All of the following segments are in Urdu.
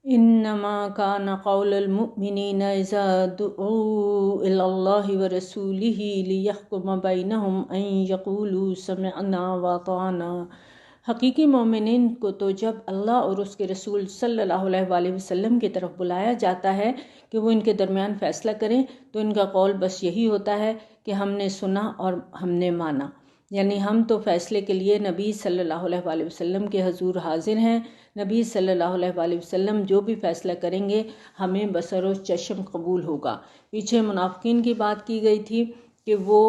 انما کان قول المؤمنین اذا دعوا الی اللہ ورسولہ لیحکم بینہم ان یقولوا سمعنا واطعنا۔ حقیقی مومنین کو تو جب اللہ اور اس کے رسول صلی اللہ علیہ وآلہ وسلم کی طرف بلایا جاتا ہے کہ وہ ان کے درمیان فیصلہ کریں تو ان کا قول بس یہی ہوتا ہے کہ ہم نے سنا اور ہم نے مانا، یعنی ہم تو فیصلے کے لیے نبی صلی اللہ علیہ وآلہ وسلم کے حضور حاضر ہیں۔ نبی صلی اللہ علیہ وآلہ وسلم جو بھی فیصلہ کریں گے ہمیں بصر و چشم قبول ہوگا۔ پیچھے منافقین کی بات کی گئی تھی کہ وہ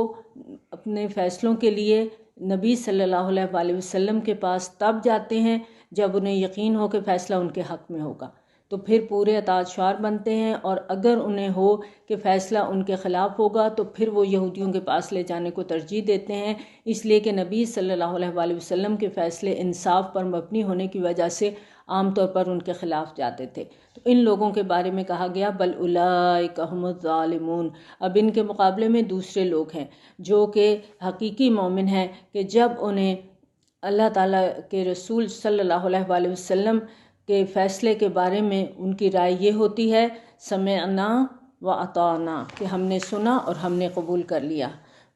اپنے فیصلوں کے لیے نبی صلی اللہ علیہ وآلہ وسلم کے پاس تب جاتے ہیں جب انہیں یقین ہو کہ فیصلہ ان کے حق میں ہوگا، تو پھر پورے اطاعت شعار بنتے ہیں، اور اگر انہیں ہو کہ فیصلہ ان کے خلاف ہوگا تو پھر وہ یہودیوں کے پاس لے جانے کو ترجیح دیتے ہیں، اس لیے کہ نبی صلی اللہ علیہ وآلہ وسلم کے فیصلے انصاف پر مبنی ہونے کی وجہ سے عام طور پر ان کے خلاف جاتے تھے۔ تو ان لوگوں کے بارے میں کہا گیا بل اولئک هم الظالمون، اب ان کے مقابلے میں دوسرے لوگ ہیں جو کہ حقیقی مومن ہیں، کہ جب انہیں اللہ تعالیٰ کے رسول صلی اللہ علیہ وآلہ وسلم کے فیصلے کے بارے میں ان کی رائے یہ ہوتی ہے سمعنا واطعنا، کہ ہم نے سنا اور ہم نے قبول کر لیا،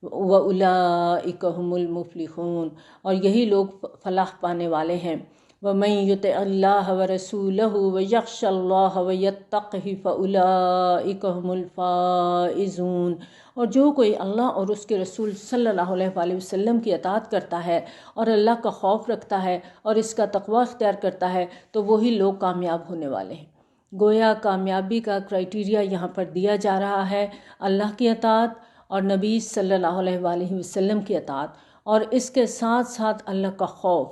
وَأُولَئِكَ هُمُ الْمُفْلِحُونَ، اور یہی لوگ فلاح پانے والے ہیں۔ وَمَن يُطِعِ اللَّهَ وَرَسُولَهُ وَيَخْشَ اللَّهَ وَيَتَّقْهِ فَأُولَئِكَ هُمُ الْفَائِزُونَ، اور جو کوئی اللہ اور اس کے رسول صلی اللہ علیہ وآلہ وسلم کی اطاعت کرتا ہے اور اللہ کا خوف رکھتا ہے اور اس کا تقوی اختیار کرتا ہے تو وہی لوگ کامیاب ہونے والے ہیں۔ گویا کامیابی کا کرائٹیریا یہاں پر دیا جا رہا ہے اللہ کی اطاعت اور نبی صلی اللہ علیہ وآلہ وسلم کی اطاعت، اور اس کے ساتھ ساتھ اللہ کا خوف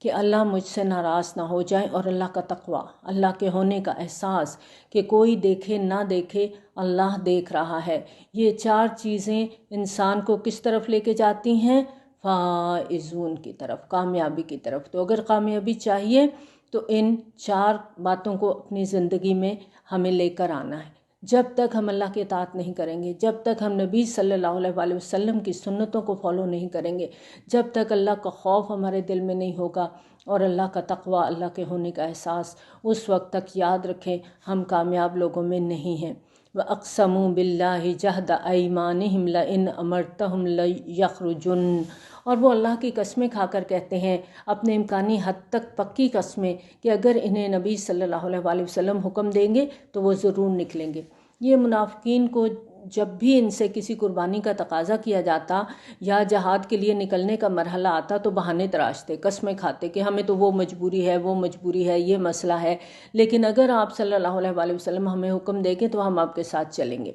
کہ اللہ مجھ سے ناراض نہ ہو جائے، اور اللہ کا تقوی، اللہ کے ہونے کا احساس کہ کوئی دیکھے نہ دیکھے اللہ دیکھ رہا ہے۔ یہ چار چیزیں انسان کو کس طرف لے کے جاتی ہیں؟ فائزون کی طرف، کامیابی کی طرف۔ تو اگر کامیابی چاہیے تو ان چار باتوں کو اپنی زندگی میں ہمیں لے کر آنا ہے۔ جب تک ہم اللہ کی اطاعت نہیں کریں گے، جب تک ہم نبی صلی اللہ علیہ وآلہ وسلم کی سنتوں کو فالو نہیں کریں گے، جب تک اللہ کا خوف ہمارے دل میں نہیں ہوگا اور اللہ کا تقوی، اللہ کے ہونے کا احساس، اس وقت تک یاد رکھیں ہم کامیاب لوگوں میں نہیں ہیں۔ وَأَقْسَمُوا بِاللَّهِ جَهْدَ أَيْمَانِهِمْ لَئِنْ أَمَرْتَهُمْ لَيَخْرُجُنَّ، اور وہ اللہ کی قسمیں کھا کر کہتے ہیں، اپنے امکانی حد تک پکی قسمیں، کہ اگر انہیں نبی صلی اللہ علیہ وآلہ وسلم حکم دیں گے تو وہ ضرور نکلیں گے۔ یہ منافقین کو جب بھی ان سے کسی قربانی کا تقاضا کیا جاتا یا جہاد کے لیے نکلنے کا مرحلہ آتا تو بہانے تراشتے، قسمیں کھاتے کہ ہمیں تو وہ مجبوری ہے، وہ مجبوری ہے، یہ مسئلہ ہے، لیکن اگر آپ صلی اللہ علیہ وآلہ وسلم ہمیں حکم دیں گے تو ہم آپ کے ساتھ چلیں گے۔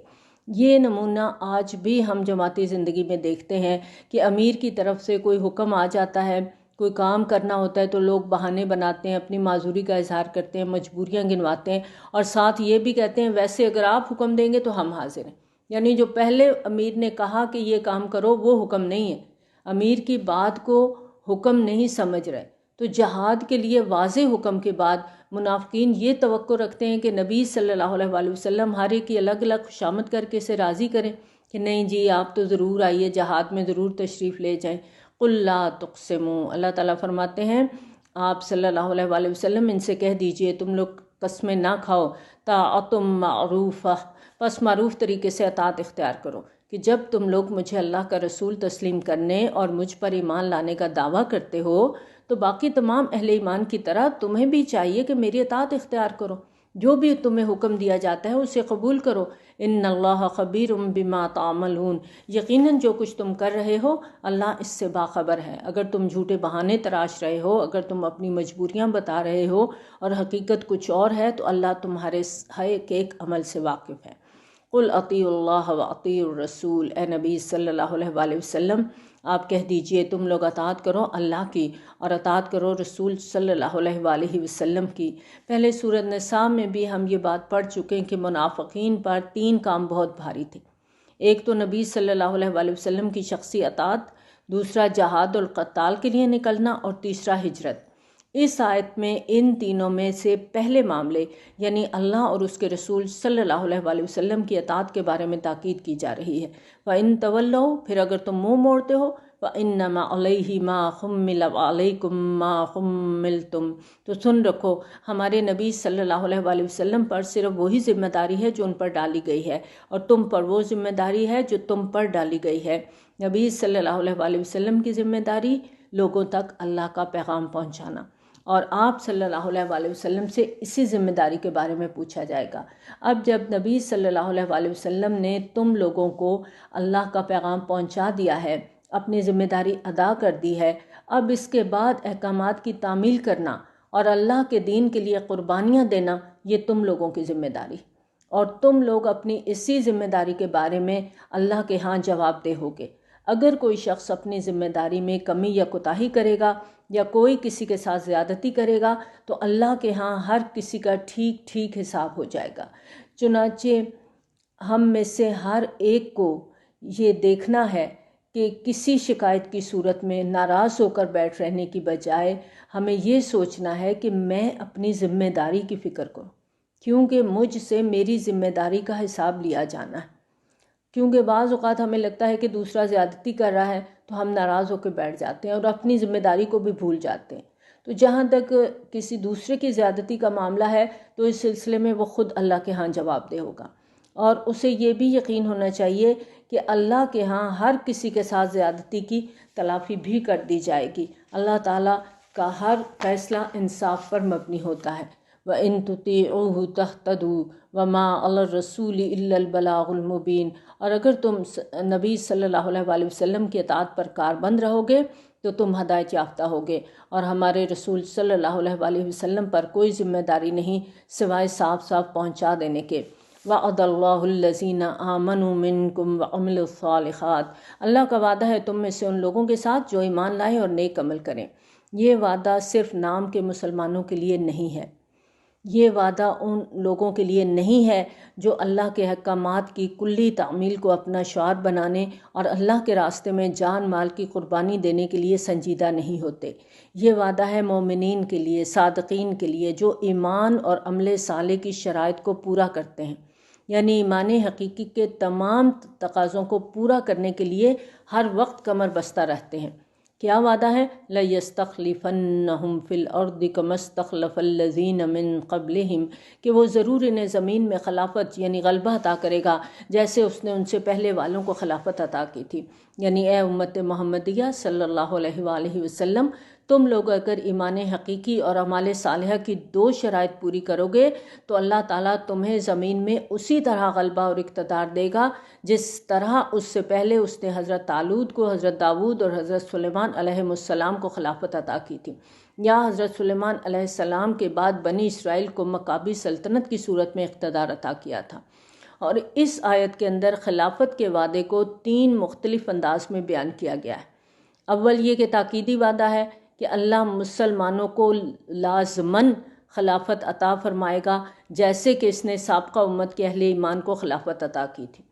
یہ نمونہ آج بھی ہم جماعتی زندگی میں دیکھتے ہیں کہ امیر کی طرف سے کوئی حکم آ جاتا ہے، کوئی کام کرنا ہوتا ہے تو لوگ بہانے بناتے ہیں، اپنی معذوری کا اظہار کرتے ہیں، مجبوریاں گنواتے ہیں، اور ساتھ یہ بھی کہتے ہیں ویسے اگر آپ حکم دیں گے تو ہم حاضر ہیں۔ یعنی جو پہلے امیر نے کہا کہ یہ کام کرو وہ حکم نہیں ہے، امیر کی بات کو حکم نہیں سمجھ رہے۔ تو جہاد کے لیے واضح حکم کے بعد منافقین یہ توقع رکھتے ہیں کہ نبی صلی اللہ علیہ وآلہ وسلم ہر ایک کی الگ الگ خوشامد کر کے اسے راضی کریں کہ نہیں جی آپ تو ضرور آئیے، جہاد میں ضرور تشریف لے جائیں۔ قُلْ لَا تُقْسِمُوا، اللہ تعالیٰ فرماتے ہیں آپ صلی اللہ علیہ وآلہ وسلم ان سے کہہ دیجئے تم لوگ قسمیں نہ کھاؤ، طاعتم معروفہ، پس معروف طریقے سے اطاعت اختیار کرو، کہ جب تم لوگ مجھے اللہ کا رسول تسلیم کرنے اور مجھ پر ایمان لانے کا دعویٰ کرتے ہو تو باقی تمام اہل ایمان کی طرح تمہیں بھی چاہیے کہ میری اطاعت اختیار کرو، جو بھی تمہیں حکم دیا جاتا ہے اسے قبول کرو۔ ان اللہ خبیر بما تعملون، یقیناً جو کچھ تم کر رہے ہو اللہ اس سے باخبر ہے۔ اگر تم جھوٹے بہانے تراش رہے ہو، اگر تم اپنی مجبوریاں بتا رہے ہو اور حقیقت کچھ اور ہے، تو اللہ تمہارے ہر ایک عمل سے واقف ہے۔ قُلْ اطیعوا اللہ واطیعوا الرسول، اے نبی صلی اللہ علیہ وآلہ وسلم آپ کہہ دیجئے تم لوگ اطاعت کرو اللہ کی اور اطاعت کرو رسول صلی اللہ علیہ وآلہ وسلم کی۔ پہلے سورۃ نساء میں بھی ہم یہ بات پڑھ چکے ہیں کہ منافقین پر تین کام بہت بھاری تھے۔ ایک تو نبی صلی اللہ علیہ وآلہ وسلم کی شخصی اطاعت، دوسرا جہاد القتال کے لیے نکلنا، اور تیسرا ہجرت۔ اس آیت میں ان تینوں میں سے پہلے معاملے یعنی اللہ اور اس کے رسول صلی اللہ علیہ وآلہ وسلم کی اطاعت کے بارے میں تاکید کی جا رہی ہے۔ وَإِن تَوَلَّوْا، پھر اگر تم منہ موڑتے ہو، فَإِنَّمَا عَلَيْهِ مَا حُمِّلَ وَعَلَيْكُمْ مَا حُمِّلْتُم۔ تو سن رکھو، ہمارے نبی صلی اللہ علیہ وآلہ وسلم پر صرف وہی ذمہ داری ہے جو ان پر ڈالی گئی ہے، اور تم پر وہ ذمہ داری ہے جو تم پر ڈالی گئی ہے۔ نبی صلی اللہ علیہ وآلہ وسلم کی ذمہ داری لوگوں تک اللہ کا پیغام پہنچانا، اور آپ صلی اللہ علیہ وآلہ وسلم سے اسی ذمہ داری کے بارے میں پوچھا جائے گا۔ اب جب نبی صلی اللہ علیہ وآلہ وسلم نے تم لوگوں کو اللہ کا پیغام پہنچا دیا ہے، اپنی ذمہ داری ادا کر دی ہے، اب اس کے بعد احکامات کی تعمیل کرنا اور اللہ کے دین کے لیے قربانیاں دینا، یہ تم لوگوں کی ذمہ داری، اور تم لوگ اپنی اسی ذمہ داری کے بارے میں اللہ کے ہاں جواب دہ ہوگے۔ اگر کوئی شخص اپنی ذمہ داری میں کمی یا کوتاہی کرے گا یا کوئی کسی کے ساتھ زیادتی کرے گا تو اللہ کے ہاں ہر کسی کا ٹھیک ٹھیک حساب ہو جائے گا۔ چنانچہ ہم میں سے ہر ایک کو یہ دیکھنا ہے کہ کسی شکایت کی صورت میں ناراض ہو کر بیٹھ رہنے کی بجائے ہمیں یہ سوچنا ہے کہ میں اپنی ذمہ داری کی فکر کروں، کیونکہ مجھ سے میری ذمہ داری کا حساب لیا جانا ہے۔ کیونکہ بعض اوقات ہمیں لگتا ہے کہ دوسرا زیادتی کر رہا ہے تو ہم ناراض ہو کے بیٹھ جاتے ہیں اور اپنی ذمہ داری کو بھی بھول جاتے ہیں۔ تو جہاں تک کسی دوسرے کی زیادتی کا معاملہ ہے تو اس سلسلے میں وہ خود اللہ کے ہاں جواب دہ ہوگا، اور اسے یہ بھی یقین ہونا چاہیے کہ اللہ کے ہاں ہر کسی کے ساتھ زیادتی کی تلافی بھی کر دی جائے گی۔ اللہ تعالیٰ کا ہر فیصلہ انصاف پر مبنی ہوتا ہے۔ وَإِن تُطِيعُوهُ تَهْتَدُوا وَمَا عَلَى الرَّسُولِ إِلَّا الْبَلَاغُ الْمُبِينُ۔ اور اگر تم نبی صلی اللہ علیہ وآلہ وسلم کی اطاعت پر کاربند رہو گے تو تم ہدایت یافتہ ہوگے، اور ہمارے رسول صلی اللہ علیہ وآلہ وسلم پر کوئی ذمہ داری نہیں سوائے صاف صاف پہنچا دینے کے۔ وَعَدَ اللَّهُ الَّذِينَ آمَنُوا مِنكُمْ وَعَمِلُوا الصَّالِحَاتِ۔ اللہ کا وعدہ ہے تم میں سے ان لوگوں کے ساتھ جو ایمان لائیں اور نیک عمل کریں۔ یہ وعدہ صرف نام کے مسلمانوں کے لیے نہیں ہے، یہ وعدہ ان لوگوں کے لیے نہیں ہے جو اللہ کے احکامات کی کلی تعمیل کو اپنا شعار بنانے اور اللہ کے راستے میں جان مال کی قربانی دینے کے لیے سنجیدہ نہیں ہوتے۔ یہ وعدہ ہے مومنین کے لیے، صادقین کے لیے، جو ایمان اور عمل صالح کی شرائط کو پورا کرتے ہیں، یعنی ایمان حقیقی کے تمام تقاضوں کو پورا کرنے کے لیے ہر وقت کمر بستہ رہتے ہیں۔ کیا وعدہ ہے؟ لَيَسْتَخْلِفَنَّهُمْ فِي الْأَرْضِ كَمَا اسْتَخْلَفَ الَّذِينَ مِن قَبْلِهِمْ، کہ وہ ضرور انہیں زمین میں خلافت یعنی غلبہ عطا کرے گا جیسے اس نے ان سے پہلے والوں کو خلافت عطا کی تھی۔ یعنی اے امت محمدیہ صلی اللہ علیہ وآلہ وسلم، تم لوگ اگر ایمان حقیقی اور اعمال صالحہ کی دو شرائط پوری کرو گے تو اللہ تعالیٰ تمہیں زمین میں اسی طرح غلبہ اور اقتدار دے گا جس طرح اس سے پہلے اس نے حضرت طالوت کو، حضرت داود اور حضرت سلیمان علیہ السلام کو خلافت عطا کی تھی، یا حضرت سلیمان علیہ السلام کے بعد بنی اسرائیل کو مکابی سلطنت کی صورت میں اقتدار عطا کیا تھا۔ اور اس آیت کے اندر خلافت کے وعدے کو 3 مختلف انداز میں بیان کیا گیا ہے۔ اول یہ کہ تاکیدی وعدہ ہے کہ اللہ مسلمانوں کو لازماً خلافت عطا فرمائے گا جیسے کہ اس نے سابقہ امت کے اہل ایمان کو خلافت عطا کی تھی۔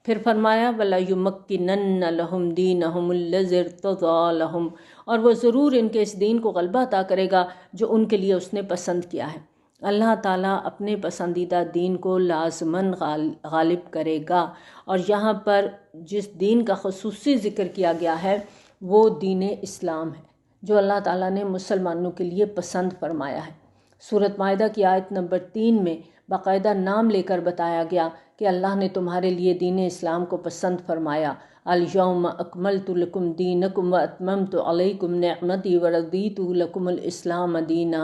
پھر فرمایا وَلَيُمَكِّنَنَّ لَهُمْ دِينَهُمُ الَّذِي ارْتَضَىٰ لَهُمْ، اور وہ ضرور ان کے اس دین کو غلبہ عطا کرے گا جو ان کے لیے اس نے پسند کیا ہے۔ اللہ تعالیٰ اپنے پسندیدہ دین کو لازماً غالب کرے گا، اور یہاں پر جس دین کا خصوصی ذکر کیا گیا ہے وہ دین اسلام ہے جو اللہ تعالیٰ نے مسلمانوں کے لیے پسند فرمایا ہے۔ سورۃ مائدہ کی آیت نمبر 3 میں باقاعدہ نام لے کر بتایا گیا کہ اللہ نے تمہارے لیے دین اسلام کو پسند فرمایا۔ الیوم اکملت لکم دینکم واتممت علیکم نعمتی ورضیت لکم الاسلام دینا،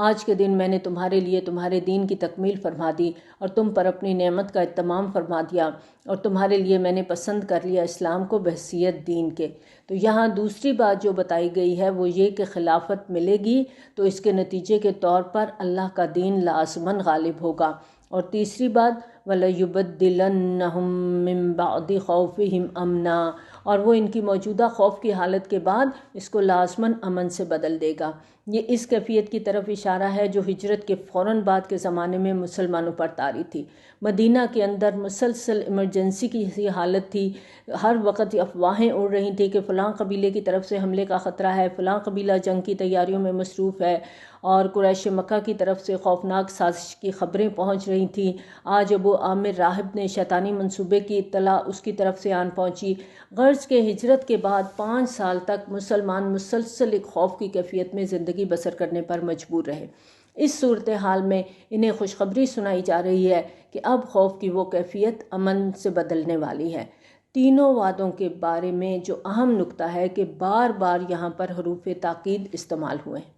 آج کے دن میں نے تمہارے لیے تمہارے دین کی تکمیل فرما دی اور تم پر اپنی نعمت کا اتمام فرما دیا، اور تمہارے لیے میں نے پسند کر لیا اسلام کو بحیثیت دین کے۔ تو یہاں دوسری بات جو بتائی گئی ہے وہ یہ کہ خلافت ملے گی تو اس کے نتیجے کے طور پر اللہ کا دین لازماً غالب ہوگا۔ اور تیسری بات وَلَيُبَدِّلَنَّهُم مِّن بَعْدِ خَوْفِهِمْ أَمْنًا، اور وہ ان کی موجودہ خوف کی حالت کے بعد اس کو لازماً امن سے بدل دے گا۔ یہ اس کیفیت کی طرف اشارہ ہے جو ہجرت کے فوراً بعد کے زمانے میں مسلمانوں پر طاری تھی۔ مدینہ کے اندر مسلسل ایمرجنسی کی سی حالت تھی، ہر وقت افواہیں اڑ رہی تھیں کہ فلاں قبیلے کی طرف سے حملے کا خطرہ ہے، فلاں قبیلہ جنگ کی تیاریوں میں مصروف ہے، اور قریش مکہ کی طرف سے خوفناک سازش کی خبریں پہنچ رہی تھیں۔ آج ابو عامر راہب نے شیطانی منصوبے کی اطلاع اس کی طرف سے آن پہنچی۔ غرض کے ہجرت کے بعد 5 سال تک مسلمان مسلسل ایک خوف کی کیفیت میں زندگی بسر کرنے پر مجبور رہے۔ اس صورتحال میں انہیں خوشخبری سنائی جا رہی ہے کہ اب خوف کی وہ کیفیت امن سے بدلنے والی ہے۔ تینوں وعدوں کے بارے میں جو اہم نکتہ ہے کہ بار بار یہاں پر حروف تاکید استعمال ہوئے ہیں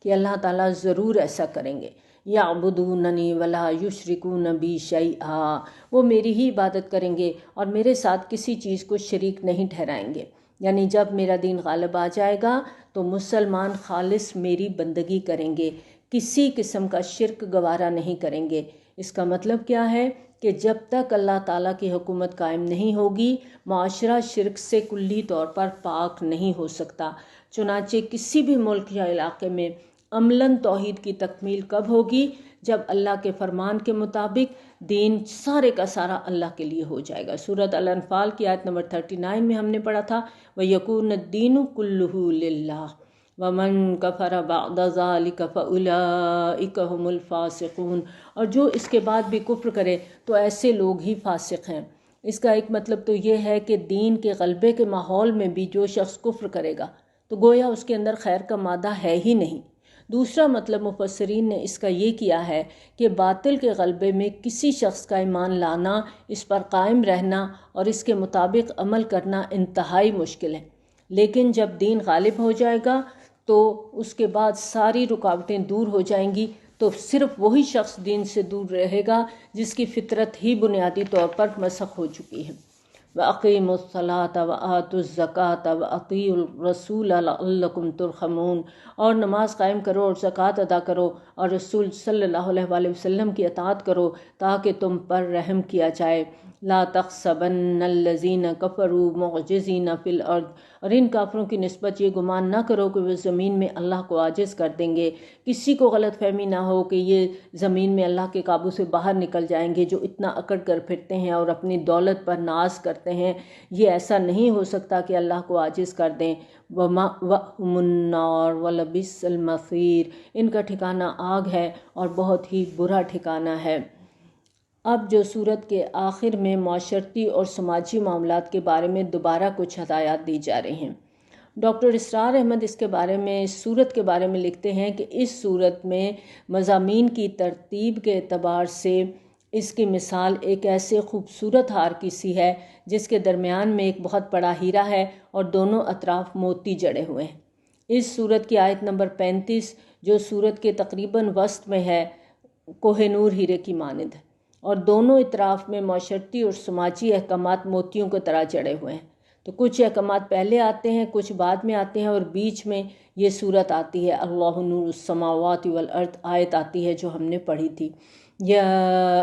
کہ اللہ تعالیٰ ضرور ایسا کریں گے۔ یعبدوننی ولا یشرکون بی شیئا، وہ میری ہی عبادت کریں گے اور میرے ساتھ کسی چیز کو شریک نہیں ٹھہرائیں گے۔ یعنی جب میرا دین غالب آ جائے گا تو مسلمان خالص میری بندگی کریں گے، کسی قسم کا شرک گوارا نہیں کریں گے۔ اس کا مطلب کیا ہے کہ جب تک اللہ تعالیٰ کی حکومت قائم نہیں ہوگی معاشرہ شرک سے کلی طور پر پاک نہیں ہو سکتا۔ چنانچہ کسی بھی ملک یا علاقے میں عملاً توحید کی تکمیل کب ہوگی؟ جب اللہ کے فرمان کے مطابق دین سارے کا سارا اللہ کے لیے ہو جائے گا۔ سورۃ الانفال کی آیت نمبر 39 میں ہم نے پڑھا تھا وَيَكُونَ الدِّينُ كُلُّهُ لِلَّهِ وَمَن كَفَرَ بَعْدَ ذَلِكَ فَأُولَٰئِكَ هُمُ الْفَاسِقُونَ، اور جو اس کے بعد بھی کفر کرے تو ایسے لوگ ہی فاسق ہیں۔ اس کا ایک مطلب تو یہ ہے کہ دین کے غلبے کے ماحول میں بھی جو شخص کفر کرے گا تو گویا اس کے اندر خیر کا مادہ ہے ہی نہیں۔ دوسرا مطلب مفسرین نے اس کا یہ کیا ہے کہ باطل کے غلبے میں کسی شخص کا ایمان لانا، اس پر قائم رہنا اور اس کے مطابق عمل کرنا انتہائی مشکل ہے، لیکن جب دین غالب ہو جائے گا تو اس کے بعد ساری رکاوٹیں دور ہو جائیں گی، تو صرف وہی شخص دین سے دور رہے گا جس کی فطرت ہی بنیادی طور پر مسخ ہو چکی ہے۔ وَأَقِيمُوا الصَّلَاةَ وَآتُوا الزَّكَاةَ وَأَطِيعُوا الرَّسُولَ لَعَلَّكُمْ تُرْحَمُونَ، اور نماز قائم کرو اور زکوٰۃ ادا کرو اور رسول صلی اللہ علیہ وسلم کی اطاعت کرو تاکہ تم پر رحم کیا جائے۔ لا تحسبن الذین کفروا معجزین فی الارض، اور ان کافروں کی نسبت یہ گمان نہ کرو کہ وہ زمین میں اللہ کو عاجز کر دیں گے۔ کسی کو غلط فہمی نہ ہو کہ یہ زمین میں اللہ کے قابو سے باہر نکل جائیں گے، جو اتنا اکڑ کر پھرتے ہیں اور اپنی دولت پر ناز کرتے ہیں، یہ ایسا نہیں ہو سکتا کہ اللہ کو عاجز کر دیں۔ وَمَأْوَاهُمُ النَّارُ وَلَبِئْسَ الْمَصِيرُ، ان کا ٹھکانہ آگ ہے اور بہت ہی برا ٹھکانہ ہے۔ اب جو سورت کے آخر میں معاشرتی اور سماجی معاملات کے بارے میں دوبارہ کچھ ہدایات دی جا رہی ہیں۔ ڈاکٹر اسرار احمد اس کے بارے میں، اس سورت کے بارے میں لکھتے ہیں کہ اس سورت میں مضامین کی ترتیب کے اعتبار سے اس کی مثال ایک ایسے خوبصورت ہار کی سی ہے جس کے درمیان میں ایک بہت بڑا ہیرا ہے اور دونوں اطراف موتی جڑے ہوئے ہیں۔ اس سورت کی آیت نمبر 35 جو سورت کے تقریباً وسط میں ہے، کوہ نور ہیرے کی مانند ہے، اور دونوں اطراف میں معاشرتی اور سماجی احکامات موتیوں کی طرح جڑے ہوئے ہیں۔ تو کچھ احکامات پہلے آتے ہیں، کچھ بعد میں آتے ہیں، اور بیچ میں یہ سورت آتی ہے اللہ نور السماوات والارض، آیت آتی ہے جو ہم نے پڑھی تھی، یا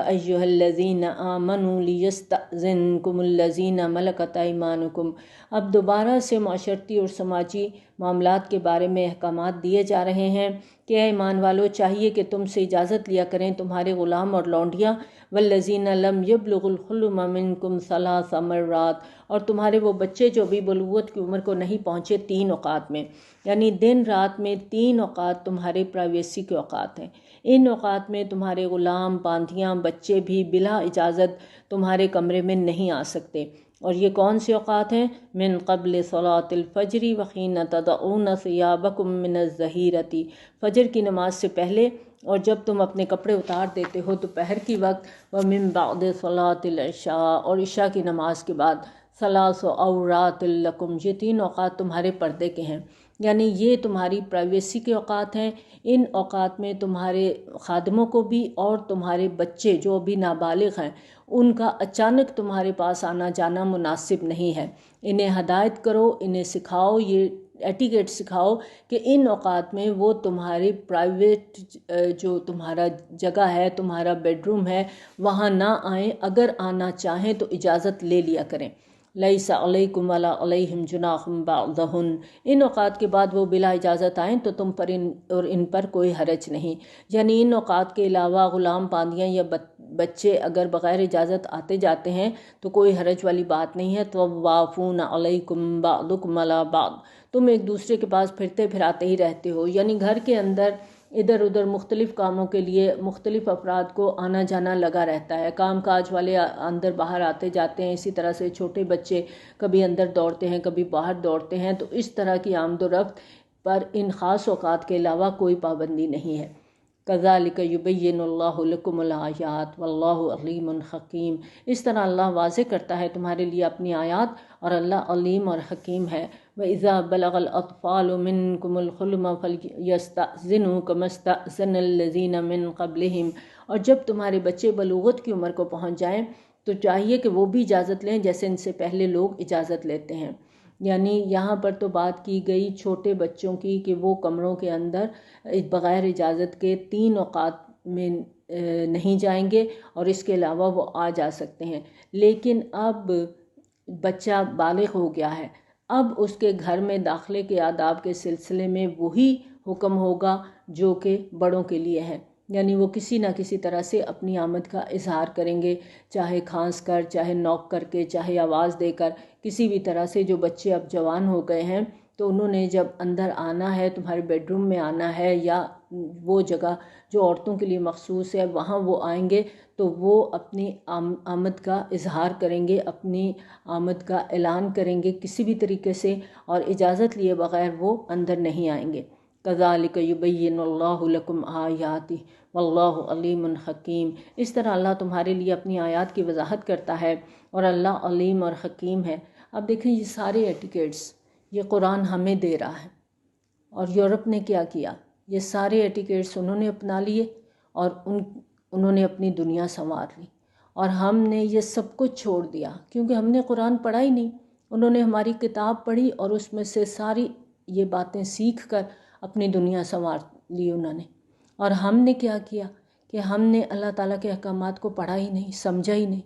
ایھا الذین آمنوا لیستأذنکم الذین ملکت ایمانکم۔ اب دوبارہ سے معاشرتی اور سماجی معاملات کے بارے میں احکامات دیے جا رہے ہیں کہ اے ایمان والو، چاہیے کہ تم سے اجازت لیا کریں تمہارے غلام اور لونڈیاں، والذین لم یبلغوا الحلم منکم 3 مرات، اور تمہارے وہ بچے جو بھی بلوغت کی عمر کو نہیں پہنچے 3 اوقات میں، یعنی دن رات میں 3 اوقات تمہارے پرائیویسی کے اوقات ہیں۔ ان اوقات میں تمہارے غلام، باندیاں، بچے بھی بلا اجازت تمہارے کمرے میں نہیں آ سکتے۔ اور یہ کون سے اوقات ہیں؟ من قبل صلاۃ الفجر وحین تضعون ثیابکم من الظہیرۃ، فجر کی نماز سے پہلے اور جب تم اپنے کپڑے اتار دیتے ہو دوپہر کی وقت، ومن بعد صلاۃ العشاء، اور عشاء کی نماز کے بعد، 3 عورات لکم، یہ 3 اوقات تمہارے پردے کے ہیں، یعنی یہ تمہاری پرائیویسی کے اوقات ہیں۔ ان اوقات میں تمہارے خادموں کو بھی اور تمہارے بچے جو بھی نابالغ ہیں ان کا اچانک تمہارے پاس آنا جانا مناسب نہیں ہے۔ انہیں ہدایت کرو، انہیں سکھاؤ، یہ ایٹیکیٹ سکھاؤ کہ ان اوقات میں وہ تمہاری پرائیویٹ جو تمہارا جگہ ہے، تمہارا بیڈ روم ہے، وہاں نہ آئیں، اگر آنا چاہیں تو اجازت لے لیا کریں۔ لیس علیکم ولا علیہم جناح بعدہن، ان اوقات کے بعد وہ بلا اجازت آئیں تو تم پر ان پر کوئی حرج نہیں، یعنی ان اوقات کے علاوہ غلام، باندیاں یا بچے اگر بغیر اجازت آتے جاتے ہیں تو کوئی حرج والی بات نہیں ہے۔ طوافون علیکم بعضکم علی بعض، تم ایک دوسرے کے پاس پھرتے پھراتے ہی رہتے ہو، یعنی گھر کے اندر ادھر ادھر مختلف کاموں کے لیے مختلف افراد کو آنا جانا لگا رہتا ہے، کام کاج والے اندر باہر آتے جاتے ہیں، اسی طرح سے چھوٹے بچے کبھی اندر دوڑتے ہیں کبھی باہر دوڑتے ہیں، تو اس طرح کی آمد و رفت پر ان خاص اوقات کے علاوہ کوئی پابندی نہیں ہے۔ کذالک یبین اللہ لکم الآیات واللہ علیم حکیم، اس طرح اللہ واضح کرتا ہے تمہارے لیے اپنی آیات اور اللہ علیم اور حکیم ہے۔ وَإِذَا بَلَغَ الْأَطْفَالُ مِنْكُمُ الْحُلُمَ فَلْيَسْتَأْذِنُوا كَمَا اسْتَأْذَنَ الَّذِينَ مِنْ قَبْلِهِمْ، اور جب تمہارے بچے بلوغت کی عمر کو پہنچ جائیں تو چاہیے کہ وہ بھی اجازت لیں جیسے ان سے پہلے لوگ اجازت لیتے ہیں۔ یعنی یہاں پر تو بات کی گئی چھوٹے بچوں کی کہ وہ کمروں کے اندر بغیر اجازت کے 3 اوقات میں نہیں جائیں گے اور اس کے علاوہ وہ آ جا سکتے ہیں، لیکن اب بچہ بالغ ہو گیا ہے، اب اس کے گھر میں داخلے کے آداب کے سلسلے میں وہی حکم ہوگا جو کہ بڑوں کے لیے ہے، یعنی وہ کسی نہ کسی طرح سے اپنی آمد کا اظہار کریں گے، چاہے کھانس کر، چاہے نوک کر کے، چاہے آواز دے کر، کسی بھی طرح سے۔ جو بچے اب جوان ہو گئے ہیں تو انہوں نے جب اندر آنا ہے، تمہارے بیڈ روم میں آنا ہے یا وہ جگہ جو عورتوں کے لیے مخصوص ہے وہاں وہ آئیں گے تو وہ اپنی آمد کا اظہار کریں گے، اپنی آمد کا اعلان کریں گے کسی بھی طریقے سے، اور اجازت لیے بغیر وہ اندر نہیں آئیں گے۔ کذالک یبین اللہ لکم آیاتہ واللہ علیم حکیم، اس طرح اللہ تمہارے لیے اپنی آیات کی وضاحت کرتا ہے اور اللہ علیم اور حکیم ہے۔ اب دیکھیں یہ سارے ایٹیکیٹس یہ قرآن ہمیں دے رہا ہے، اور یورپ نے کیا کیا، یہ سارے ایٹیکیٹس انہوں نے اپنا لیے اور انہوں نے اپنی دنیا سنوار لی، اور ہم نے یہ سب کچھ چھوڑ دیا کیونکہ ہم نے قرآن پڑھا ہی نہیں۔ انہوں نے ہماری کتاب پڑھی اور اس میں سے ساری یہ باتیں سیکھ کر اپنی دنیا سنوار لی انہوں نے، اور ہم نے کیا کیا کہ ہم نے اللہ تعالیٰ کے احکامات کو پڑھا ہی نہیں، سمجھا ہی نہیں،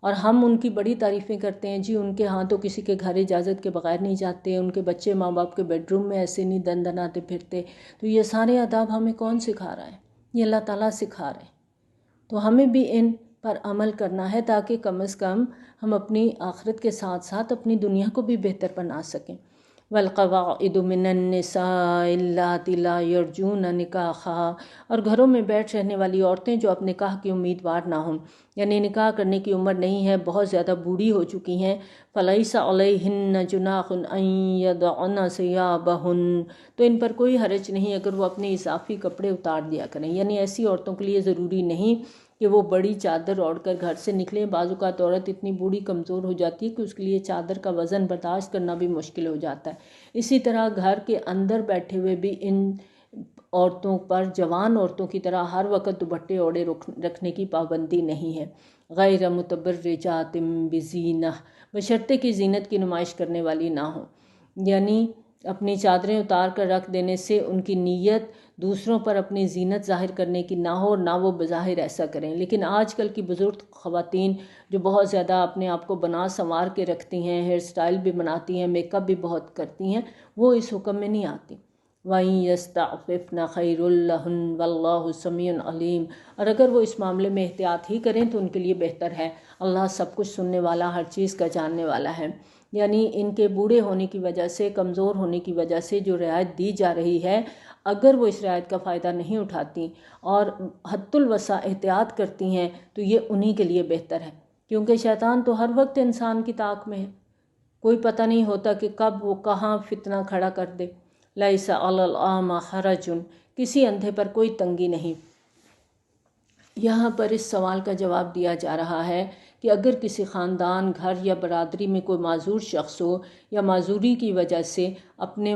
اور ہم ان کی بڑی تعریفیں کرتے ہیں، جی ان کے ہاں تو کسی کے گھر اجازت کے بغیر نہیں جاتے، ان کے بچے ماں باپ کے بیڈ روم میں ایسے نہیں دندناتے پھرتے۔ تو یہ سارے آداب ہمیں کون سکھا رہا ہے؟ یہ اللہ تعالیٰ سکھا رہے ہیں، تو ہمیں بھی ان پر عمل کرنا ہے تاکہ کم از کم ہم اپنی آخرت کے ساتھ ساتھ اپنی دنیا کو بھی بہتر بنا سکیں۔ والقواعد من النساء اللاتي لا يرجون نکاحا، اور گھروں میں بیٹھ رہنے والی عورتیں جو اب نکاح کی امیدوار نہ ہوں، یعنی نکاح کرنے کی عمر نہیں ہے، بہت زیادہ بوڑھی ہو چکی ہیں، فلیس علیہن جناح ان یضعن ثیابہن، تو ان پر کوئی حرج نہیں اگر وہ اپنے اضافی کپڑے اتار دیا کریں، یعنی ایسی عورتوں کے لیے ضروری نہیں کہ وہ بڑی چادر اوڑھ کر گھر سے نکلیں۔ بعض اوقات عورت اتنی بوڑھی کمزور ہو جاتی ہے کہ اس کے لیے چادر کا وزن برداشت کرنا بھی مشکل ہو جاتا ہے۔ اسی طرح گھر کے اندر بیٹھے ہوئے بھی ان عورتوں پر جوان عورتوں کی طرح ہر وقت دوپٹے اوڑھے رکھنے کی پابندی نہیں ہے۔ غیر متبرجات بزینہ، بشرطے کی زینت کی نمائش کرنے والی نہ ہوں، یعنی اپنی چادریں اتار کر رکھ دینے سے ان کی نیت دوسروں پر اپنی زینت ظاہر کرنے کی نہ ہو، اور نہ وہ بظاہر ایسا کریں۔ لیکن آج کل کی بزرگ خواتین جو بہت زیادہ اپنے آپ کو بنا سنوار کے رکھتی ہیں، ہیئر سٹائل بھی بناتی ہیں، میک اپ بھی بہت کرتی ہیں، وہ اس حکم میں نہیں آتی۔ وَإِن يَسْتَعْفِفْنَ خَيْرٌ لَهُنَّ وَاللَّهُ سَمِيعٌ عَلِيمٌ، اور اگر وہ اس معاملے میں احتیاط ہی کریں تو ان کے لیے بہتر ہے، اللہ سب کچھ سننے والا، ہر چیز کا جاننے والا ہے۔ یعنی ان کے بوڑھے ہونے کی وجہ سے، کمزور ہونے کی وجہ سے جو رعایت دی جا رہی ہے، اگر وہ اس رعایت کا فائدہ نہیں اٹھاتی اور حد الوسع احتیاط کرتی ہیں تو یہ انہی کے لیے بہتر ہے، کیونکہ شیطان تو ہر وقت انسان کی طاق میں ہے، کوئی پتہ نہیں ہوتا کہ کب وہ کہاں فتنہ کھڑا کر دے۔ لیس علی الاعمی حرج، کسی اندھے پر کوئی تنگی نہیں۔ یہاں پر اس سوال کا جواب دیا جا رہا ہے کہ اگر کسی خاندان، گھر یا برادری میں کوئی معذور شخص ہو یا معذوری کی وجہ سے اپنے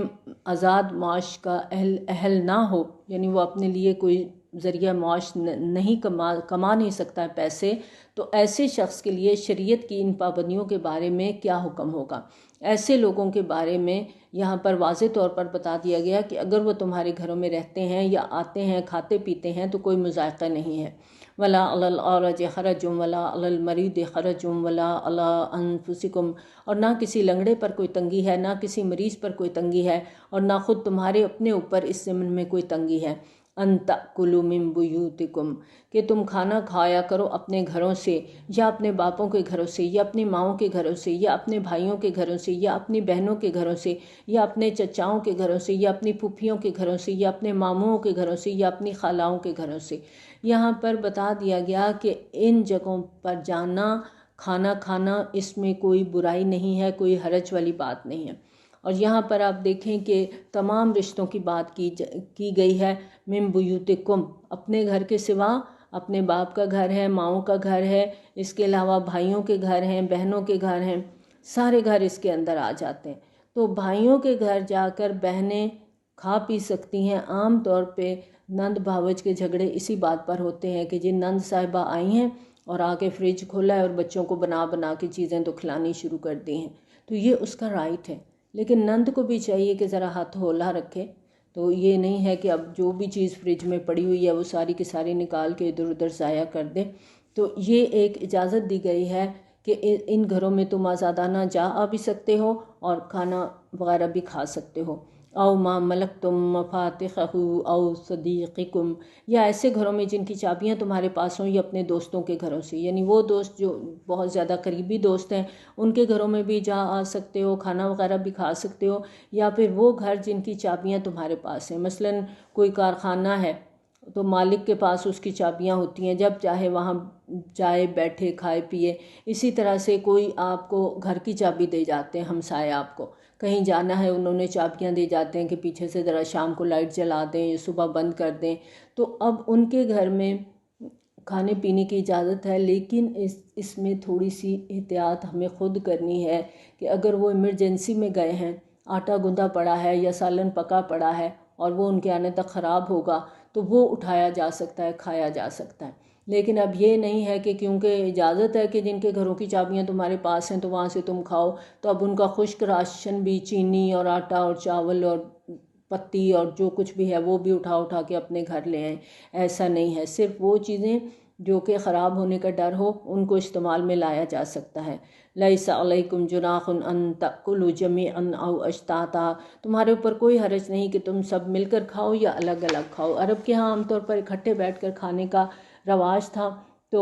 آزاد معاش کا اہل نہ ہو، یعنی وہ اپنے لیے کوئی ذریعہ معاش نہیں کما نہیں سکتا ہے پیسے، تو ایسے شخص کے لیے شریعت کی ان پابندیوں کے بارے میں کیا حکم ہوگا؟ ایسے لوگوں کے بارے میں یہاں پر واضح طور پر بتا دیا گیا کہ اگر وہ تمہارے گھروں میں رہتے ہیں یا آتے ہیں، کھاتے پیتے ہیں تو کوئی مذائقہ نہیں ہے۔ ولا علی العرج حرج ولا علی المریض حرج ولا علی انفسکم، اور نہ کسی لنگڑے پر کوئی تنگی ہے، نہ کسی مریض پر کوئی تنگی ہے، اور نہ خود تمہارے اپنے اوپر اس ضمن میں کوئی تنگی ہے۔ ان تأکلوا من بیوتکم، کہ تم کھانا کھایا کرو اپنے گھروں سے، یا اپنے باپوں کے گھروں سے، یا اپنی ماؤں کے گھروں سے، یا اپنے بھائیوں کے گھروں سے، یا اپنی بہنوں کے گھروں سے، یا اپنے چچاؤں کے گھروں سے، یا اپنی پھوپھیوں کے گھروں سے، یا اپنے ماموں کے گھروں سے، یا اپنی خالاؤں کے گھروں سے۔ یہاں پر بتا دیا گیا کہ ان جگہوں پر جانا، کھانا کھانا، اس میں کوئی برائی نہیں ہے، کوئی حرج والی بات نہیں ہے۔ اور یہاں پر آپ دیکھیں کہ تمام رشتوں کی بات کی گئی ہے۔ من بیوتکم، اپنے گھر کے سوا اپنے باپ کا گھر ہے، ماؤں کا گھر ہے، اس کے علاوہ بھائیوں کے گھر ہیں، بہنوں کے گھر ہیں، سارے گھر اس کے اندر آ جاتے ہیں۔ تو بھائیوں کے گھر جا کر بہنیں کھا پی سکتی ہیں۔ عام طور پہ نند بھاوج کے جھگڑے اسی بات پر ہوتے ہیں کہ جی نند صاحبہ آئی ہیں اور آ کے فریج کھولا ہے اور بچوں کو بنا بنا کے چیزیں تو کھلانی شروع کر دی ہیں، تو یہ اس کا رائٹ ہے۔ لیکن نند کو بھی چاہیے کہ ذرا ہاتھ ہولا رکھے، تو یہ نہیں ہے کہ اب جو بھی چیز فریج میں پڑی ہوئی ہے وہ ساری کی ساری نکال کے ادھر ادھر ضائع کر دے۔ تو یہ ایک اجازت دی گئی ہے کہ ان گھروں میں تم آزادانہ جا آ بھی سکتے ہو اور کھانا وغیرہ بھی کھا سکتے ہو۔ او ما ملکتم مفاتحہ او صدیقکم، یا ایسے گھروں میں جن کی چابیاں تمہارے پاس ہوں، یا اپنے دوستوں کے گھروں سے، یعنی وہ دوست جو بہت زیادہ قریبی دوست ہیں ان کے گھروں میں بھی جا آ سکتے ہو، کھانا وغیرہ بھی کھا سکتے ہو، یا پھر وہ گھر جن کی چابیاں تمہارے پاس ہیں۔ مثلاً کوئی کارخانہ ہے تو مالک کے پاس اس کی چابیاں ہوتی ہیں، جب چاہے وہاں جائے، بیٹھے، کھائے پیے۔ اسی طرح سے کوئی آپ کو گھر کی چابی دے جاتے ہیں، ہمسائے آپ کو کہیں جانا ہے انہوں نے چابیاں دے جاتے ہیں کہ پیچھے سے ذرا شام کو لائٹ جلا دیں یا صبح بند کر دیں، تو اب ان کے گھر میں کھانے پینے کی اجازت ہے، لیکن اس میں تھوڑی سی احتیاط ہمیں خود کرنی ہے کہ اگر وہ ایمرجنسی میں گئے ہیں، آٹا گوندھا پڑا ہے یا سالن پکا پڑا ہے اور وہ ان کے آنے تک خراب ہوگا تو وہ اٹھایا جا سکتا ہے، کھایا جا سکتا ہے۔ لیکن اب یہ نہیں ہے کہ کیونکہ اجازت ہے کہ جن کے گھروں کی چابیاں تمہارے پاس ہیں تو وہاں سے تم کھاؤ، تو اب ان کا خشک راشن بھی، چینی اور آٹا اور چاول اور پتی اور جو کچھ بھی ہے وہ بھی اٹھا کے اپنے گھر لے آئیں۔ ایسا نہیں ہے، صرف وہ چیزیں جو کہ خراب ہونے کا ڈر ہو ان کو استعمال میں لایا جا سکتا ہے۔ لیس علیکم جناح ان تأکلوا جمیعا او اشتاتا، تمہارے اوپر کوئی حرج نہیں کہ تم سب مل کر کھاؤ یا الگ الگ کھاؤ۔ عرب کے ہاں عام طور پر اکٹھے بیٹھ کر کھانے کا رواج تھا، تو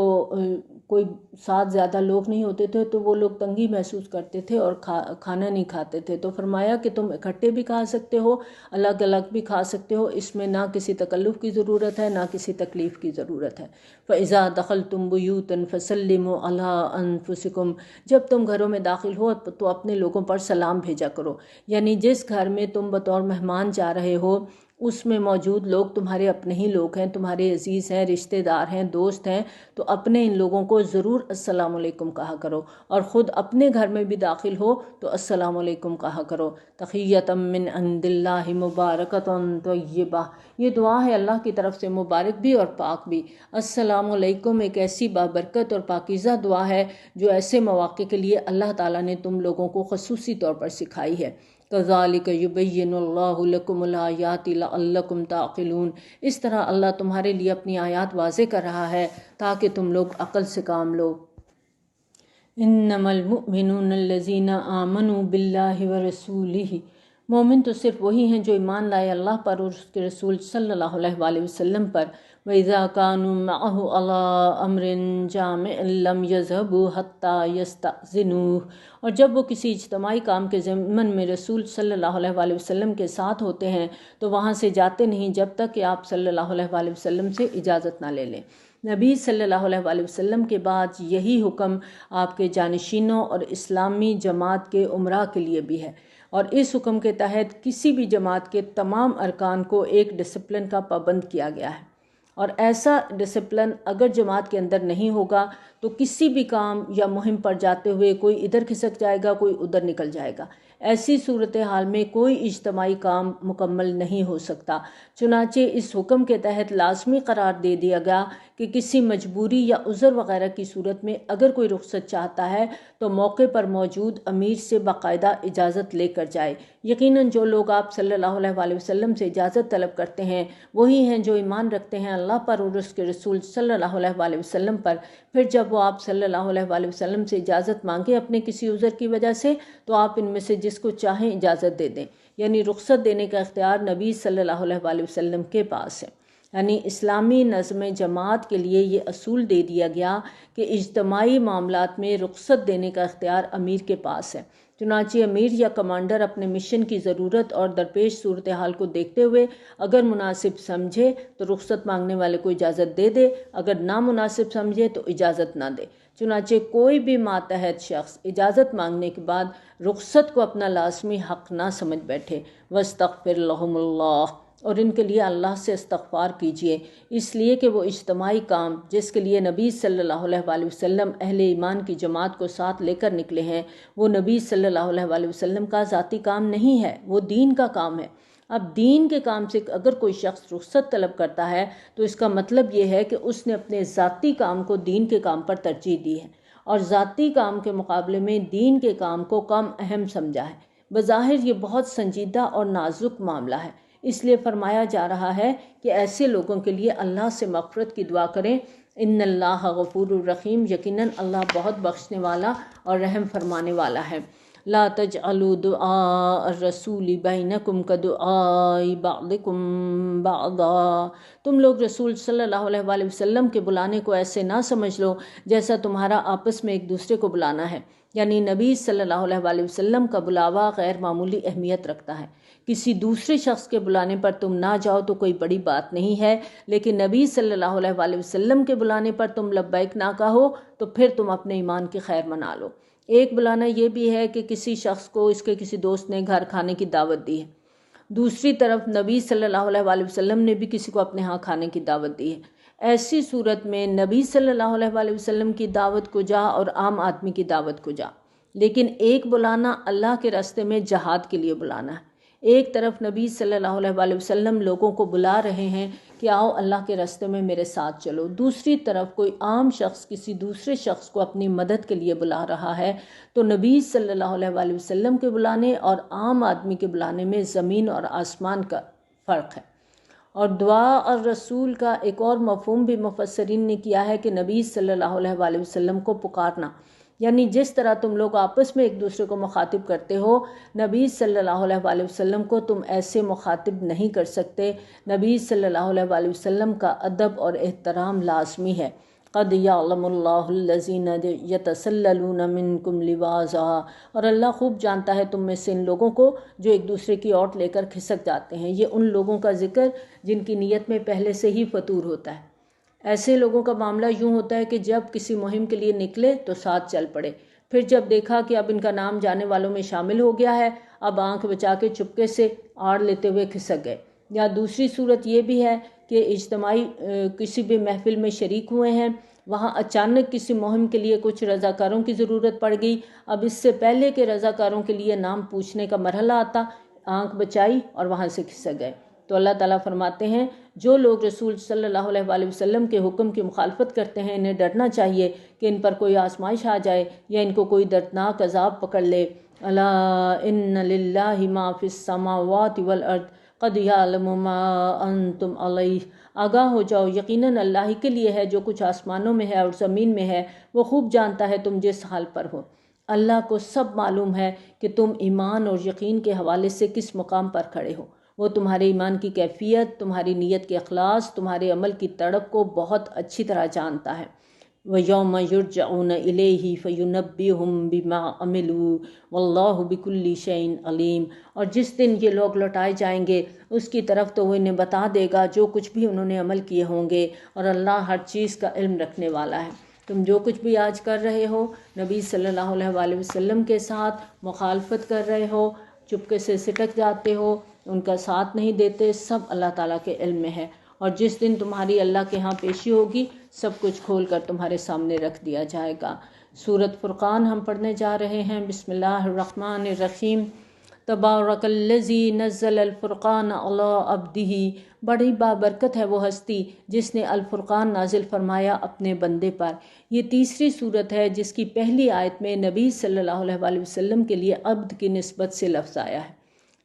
کوئی ساتھ زیادہ لوگ نہیں ہوتے تھے تو وہ لوگ تنگی محسوس کرتے تھے اور کھانا نہیں کھاتے تھے، تو فرمایا کہ تم اکٹھے بھی کھا سکتے ہو، الگ الگ بھی کھا سکتے ہو، اس میں نہ کسی تکلف کی ضرورت ہے نہ کسی تکلیف کی ضرورت ہے۔ فَإِذَا دَخَلْتُمْ بُيُوتًا فَسَلِّمُوا عَلَىٰ أَنفُسِكُمْ، جب تم گھروں میں داخل ہو تو اپنے لوگوں پر سلام بھیجا کرو، یعنی جس گھر میں تم بطور مہمان جا رہے ہو اس میں موجود لوگ تمہارے اپنے ہی لوگ ہیں، تمہارے عزیز ہیں، رشتہ دار ہیں، دوست ہیں، تو اپنے ان لوگوں کو ضرور السلام علیکم کہا کرو، اور خود اپنے گھر میں بھی داخل ہو تو السلام علیکم کہا کرو۔ تحیۃ من عند اللہ مبارکۃ طیبہ، یہ دعا ہے اللہ کی طرف سے مبارک بھی اور پاک بھی۔ السلام علیکم ایک ایسی بابرکت اور پاکیزہ دعا ہے جو ایسے مواقع کے لیے اللہ تعالیٰ نے تم لوگوں کو خصوصی طور پر سکھائی ہے۔ کذالک یبین اللہ لکم الآیات لعلکم تعقلون، اس طرح اللہ تمہارے لیے اپنی آیات واضح کر رہا ہے تاکہ تم لوگ عقل سے کام لو۔ انما المؤمنون الذین آمنوا باللہ ورسولہ، مومن تو صرف وہی ہیں جو ایمان لائے اللہ پر اور اس کے رسول صلی اللہ علیہ وآلہ وسلم پر۔ وَإِذَا كَانُوا مَعَهُ عَلَىٰ أَمْرٍ جَامِعٍ لَمْ يَذْهَبُوا حَتَّىٰ يَسْتَأْذِنُوهُ، اور جب وہ کسی اجتماعی کام کے ضمن میں رسول صلی اللہ علیہ وآلہ وسلم کے ساتھ ہوتے ہیں تو وہاں سے جاتے نہیں جب تک کہ آپ صلی اللہ علیہ وآلہ وسلم سے اجازت نہ لے لیں۔ نبی صلی اللہ علیہ وآلہ وسلم کے بعد یہی حکم آپ کے جانشینوں اور اسلامی جماعت کے امراء کے لیے بھی ہے، اور اس حکم کے تحت کسی بھی جماعت کے تمام ارکان کو ایک ڈسپلن کا پابند کیا گیا ہے، اور ایسا ڈسپلن اگر جماعت کے اندر نہیں ہوگا تو کسی بھی کام یا مہم پر جاتے ہوئے کوئی ادھر کھسک جائے گا، کوئی ادھر نکل جائے گا۔ ایسی صورتحال میں کوئی اجتماعی کام مکمل نہیں ہو سکتا۔ چنانچہ اس حکم کے تحت لازمی قرار دے دیا گیا کہ کسی مجبوری یا عذر وغیرہ کی صورت میں اگر کوئی رخصت چاہتا ہے تو موقع پر موجود امیر سے باقاعدہ اجازت لے کر جائے۔ یقیناً جو لوگ آپ صلی اللہ علیہ وآلہ وسلم سے اجازت طلب کرتے ہیں وہی ہیں جو ایمان رکھتے ہیں اللہ پر اور اس کے رسول صلی اللہ علیہ وآلہ وسلم پر۔ پھر جب وہ آپ صلی اللہ علیہ وآلہ وسلم سے اجازت مانگے اپنے کسی عذر کی وجہ سے تو آپ ان میں سے جس کو چاہیں اجازت دے دیں، یعنی رخصت دینے کا اختیار نبی صلی اللہ علیہ وآلہ وسلم کے پاس ہے۔ یعنی اسلامی نظم جماعت کے لیے یہ اصول دے دیا گیا کہ اجتماعی معاملات میں رخصت دینے کا اختیار امیر کے پاس ہے۔ چنانچہ امیر یا کمانڈر اپنے مشن کی ضرورت اور درپیش صورتحال کو دیکھتے ہوئے اگر مناسب سمجھے تو رخصت مانگنے والے کو اجازت دے دے، اگر نامناسب سمجھے تو اجازت نہ دے۔ چنانچہ کوئی بھی ماتحت شخص اجازت مانگنے کے بعد رخصت کو اپنا لازمی حق نہ سمجھ بیٹھے۔ وَاسْتَغْفِرْ لَهُمُ اللَّهُ، اور ان کے لیے اللہ سے استغفار کیجیے، اس لیے کہ وہ اجتماعی کام جس کے لیے نبی صلی اللہ علیہ وآلہ وسلم اہل ایمان کی جماعت کو ساتھ لے کر نکلے ہیں، وہ نبی صلی اللہ علیہ وآلہ وسلم کا ذاتی کام نہیں ہے، وہ دین کا کام ہے۔ اب دین کے کام سے اگر کوئی شخص رخصت طلب کرتا ہے تو اس کا مطلب یہ ہے کہ اس نے اپنے ذاتی کام کو دین کے کام پر ترجیح دی ہے اور ذاتی کام کے مقابلے میں دین کے کام کو کم اہم سمجھا ہے۔ بظاہر یہ بہت سنجیدہ اور نازک معاملہ ہے، اس لیے فرمایا جا رہا ہے کہ ایسے لوگوں کے لیے اللہ سے مغفرت کی دعا کریں۔ ان اللہ غفور الرحیم، یقیناً اللہ بہت بخشنے والا اور رحم فرمانے والا ہے۔ لا تجعلوا دعاء الرسول بینکم کدعاء بعضکم بعضا، تم لوگ رسول صلی اللہ علیہ وآلہ وسلم کے بلانے کو ایسے نہ سمجھ لو جیسا تمہارا آپس میں ایک دوسرے کو بلانا ہے، یعنی نبی صلی اللہ علیہ وآلہ وسلم کا بلاوا غیر معمولی اہمیت رکھتا ہے۔ کسی دوسرے شخص کے بلانے پر تم نہ جاؤ تو کوئی بڑی بات نہیں ہے، لیکن نبی صلی اللہ علیہ وآلہ وسلم کے بلانے پر تم لبیک نہ کہو تو پھر تم اپنے ایمان کی خیر منا لو۔ ایک بلانا یہ بھی ہے کہ کسی شخص کو اس کے کسی دوست نے گھر کھانے کی دعوت دی ہے، دوسری طرف نبی صلی اللہ علیہ وآلہ وسلم نے بھی کسی کو اپنے ہاں کھانے کی دعوت دی ہے۔ ایسی صورت میں نبی صلی اللہ علیہ وآلہ وسلم کی دعوت کو جا اور عام آدمی کی دعوت کو جا، لیکن ایک بلانا اللہ کے راستے میں جہاد کے لیے بلانا ہے۔ ایک طرف نبی صلی اللہ علیہ وآلہ وسلم لوگوں کو بلا رہے ہیں کہ آؤ اللہ کے راستے میں میرے ساتھ چلو، دوسری طرف کوئی عام شخص کسی دوسرے شخص کو اپنی مدد کے لیے بلا رہا ہے، تو نبی صلی اللہ علیہ وآلہ وسلم کے بلانے اور عام آدمی کے بلانے میں زمین اور آسمان کا فرق ہے۔ اور دعا اور رسول کا ایک اور مفہوم بھی مفسرین نے کیا ہے کہ نبی صلی اللہ علیہ وآلہ وسلم کو پکارنا، یعنی جس طرح تم لوگ آپس میں ایک دوسرے کو مخاطب کرتے ہو، نبی صلی اللہ علیہ وآلہ وسلم کو تم ایسے مخاطب نہیں کر سکتے۔ نبی صلی اللہ علیہ وآلہ وسلم کا ادب اور احترام لازمی ہے۔ قد یعلم اللہ الذین یتسللون منکم لواذا، اور اللہ خوب جانتا ہے تم میں سے ان لوگوں کو جو ایک دوسرے کی اوٹ لے کر کھسک جاتے ہیں۔ یہ ان لوگوں کا ذکر جن کی نیت میں پہلے سے ہی فتور ہوتا ہے۔ ایسے لوگوں کا معاملہ یوں ہوتا ہے کہ جب کسی مہم کے لیے نکلے تو ساتھ چل پڑے، پھر جب دیکھا کہ اب ان کا نام جانے والوں میں شامل ہو گیا ہے، اب آنکھ بچا کے چپکے سے آڑ لیتے ہوئے کھسک گئے۔ یا دوسری صورت یہ بھی ہے کہ اجتماعی کسی بھی محفل میں شریک ہوئے ہیں، وہاں اچانک کسی مہم کے لیے کچھ رضاکاروں کی ضرورت پڑ گئی، اب اس سے پہلے کہ رضاکاروں کے لیے نام پوچھنے کا مرحلہ آتا، آنکھ بچائی اور وہاں سے کھسک گئے۔ تو اللہ تعالیٰ فرماتے ہیں جو لوگ رسول صلی اللہ علیہ وآلہ وسلم کے حکم کی مخالفت کرتے ہیں انہیں ڈرنا چاہیے کہ ان پر کوئی آزمائش آ جائے یا ان کو کوئی دردناک عذاب پکڑ لے۔ الا ان للہ ما فی السماوات والارض قد یعلم ما انتم علیہ، آگاہ ہو جاؤ یقیناً اللہ ہی کے لیے ہے جو کچھ آسمانوں میں ہے اور زمین میں ہے، وہ خوب جانتا ہے تم جس حال پر ہو۔ اللہ کو سب معلوم ہے کہ تم ایمان اور یقین کے حوالے سے کس مقام پر کھڑے ہو، وہ تمہارے ایمان کی کیفیت، تمہاری نیت کے اخلاص، تمہارے عمل کی تڑپ کو بہت اچھی طرح جانتا ہے۔ وَيَوْمَ يُرْجَعُونَ إِلَيْهِ فَيُنَبِّئُهُم بِمَا عَمِلُوا وَاللَّهُ بِكُلِّ شَيْءٍ عَلِيمٌ، اور جس دن یہ لوگ لوٹائے جائیں گے اس کی طرف تو وہ انہیں بتا دے گا جو کچھ بھی انہوں نے عمل کیے ہوں گے، اور اللہ ہر چیز کا علم رکھنے والا ہے۔ تم جو کچھ بھی آج کر رہے ہو، نبی صلی اللہ علیہ وآلہ وسلم کے ساتھ مخالفت کر رہے ہو، چپکے سے سٹک جاتے ہو، ان کا ساتھ نہیں دیتے، سب اللہ تعالیٰ کے علم میں ہے، اور جس دن تمہاری اللہ کے ہاں پیشی ہوگی سب کچھ کھول کر تمہارے سامنے رکھ دیا جائے گا۔ سورۃ فرقان ہم پڑھنے جا رہے ہیں۔ بسم اللہ الرحمن الرحیم۔ تبارک الذی نزل الفرقان علی عبدہ، بڑی بابرکت ہے وہ ہستی جس نے الفرقان نازل فرمایا اپنے بندے پر۔ یہ تیسری صورت ہے جس کی پہلی آیت میں نبی صلی اللہ علیہ وآلہ وسلم کے لیے عبد کی نسبت سے لفظ آیا ہے۔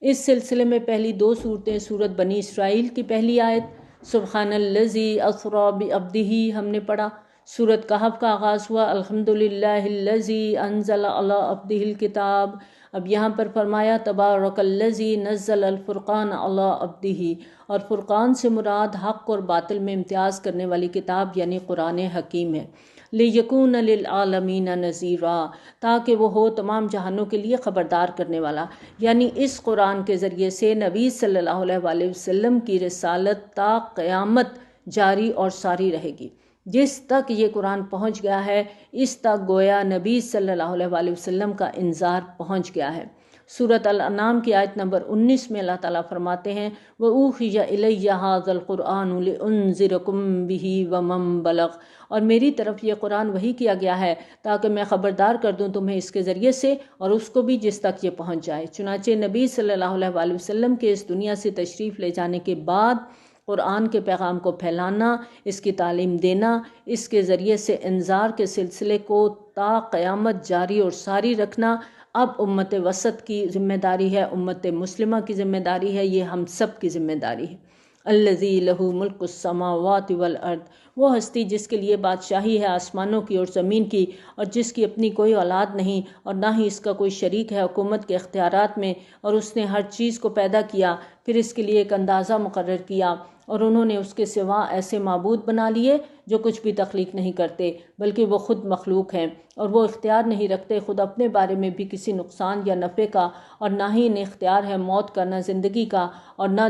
اس سلسلے میں پہلی دو صورتیں سورت بنی اسرائیل کی پہلی آیت سبحان الذی اسری بعبدہ ہم نے پڑھا، سورت کہف کا آغاز ہوا الحمدللہ الذی انزل علی عبدہ الکتاب اب یہاں پر فرمایا تبارک الذی نزل الفرقان علی عبدہ، اور فرقان سے مراد حق اور باطل میں امتیاز کرنے والی کتاب یعنی قرآن حکیم ہے۔ لِيَكُونَ لِلْعَالَمِينَ نَذِيرًا، تاکہ وہ ہو تمام جہانوں کے لیے خبردار کرنے والا، یعنی اس قرآن کے ذریعے سے نبی صلی اللہ علیہ وآلہ وسلم کی رسالت تا قیامت جاری اور ساری رہے گی۔ جس تک یہ قرآن پہنچ گیا ہے اس تک گویا نبی صلی اللہ علیہ وآلہ وسلم کا انذار پہنچ گیا ہے۔ سورۃ الانعام کی آیت نمبر 19 میں اللہ تعالیٰ فرماتے ہیں وَأُوحِيَ إِلَيَّ هَٰذَا الْقُرْآنُ لِأُنذِرَكُم بِهِ وَمَن بَلَغَ، اور میری طرف یہ قرآن وحی کیا گیا ہے تاکہ میں خبردار کر دوں تمہیں اس کے ذریعے سے اور اس کو بھی جس تک یہ پہنچ جائے۔ چنانچہ نبی صلی اللہ علیہ وآلہ وسلم کے اس دنیا سے تشریف لے جانے کے بعد قرآن کے پیغام کو پھیلانا، اس کی تعلیم دینا، اس کے ذریعے سے انذار کے سلسلے کو تا قیامت جاری اور ساری رکھنا اب امت وسط کی ذمہ داری ہے، امت مسلمہ کی ذمہ داری ہے، یہ ہم سب کی ذمہ داری ہے۔ الذی لہ ملک السماوات والارض، وہ ہستی جس کے لیے بادشاہی ہے آسمانوں کی اور زمین کی، اور جس کی اپنی کوئی اولاد نہیں اور نہ ہی اس کا کوئی شریک ہے حکومت کے اختیارات میں، اور اس نے ہر چیز کو پیدا کیا، پھر اس کے لیے ایک اندازہ مقرر کیا، اور انہوں نے اس کے سوا ایسے معبود بنا لیے جو کچھ بھی تخلیق نہیں کرتے بلکہ وہ خود مخلوق ہیں، اور وہ اختیار نہیں رکھتے خود اپنے بارے میں بھی کسی نقصان یا نفع کا، اور نہ ہی انہیں اختیار ہے موت کا، نہ زندگی کا، اور نہ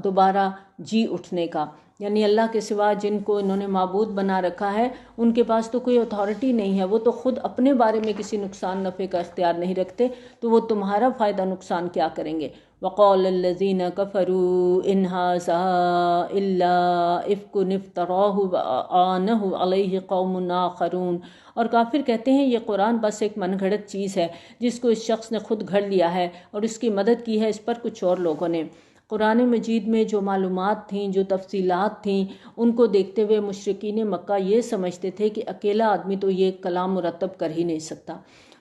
دوبارہ جی اٹھنے کا۔ یعنی اللہ کے سوا جن کو انہوں نے معبود بنا رکھا ہے ان کے پاس تو کوئی اتھارٹی نہیں ہے، وہ تو خود اپنے بارے میں کسی نقصان نفع کا اختیار نہیں رکھتے، تو وہ تمہارا فائدہ نقصان کیا کریں گے۔ وقال الذین کفروا ان ھذا الا افک افتراہ وآنہ علیہ قوم آخرون، اور کافر کہتے ہیں یہ قرآن بس ایک من گھڑت چیز ہے جس کو اس شخص نے خود گھڑ لیا ہے اور اس کی مدد کی ہے اس پر کچھ اور لوگوں نے۔ قرآن مجید میں جو معلومات تھیں، جو تفصیلات تھیں، ان کو دیکھتے ہوئے مشرکین مکہ یہ سمجھتے تھے کہ اکیلا آدمی تو یہ کلام مرتب کر ہی نہیں سکتا۔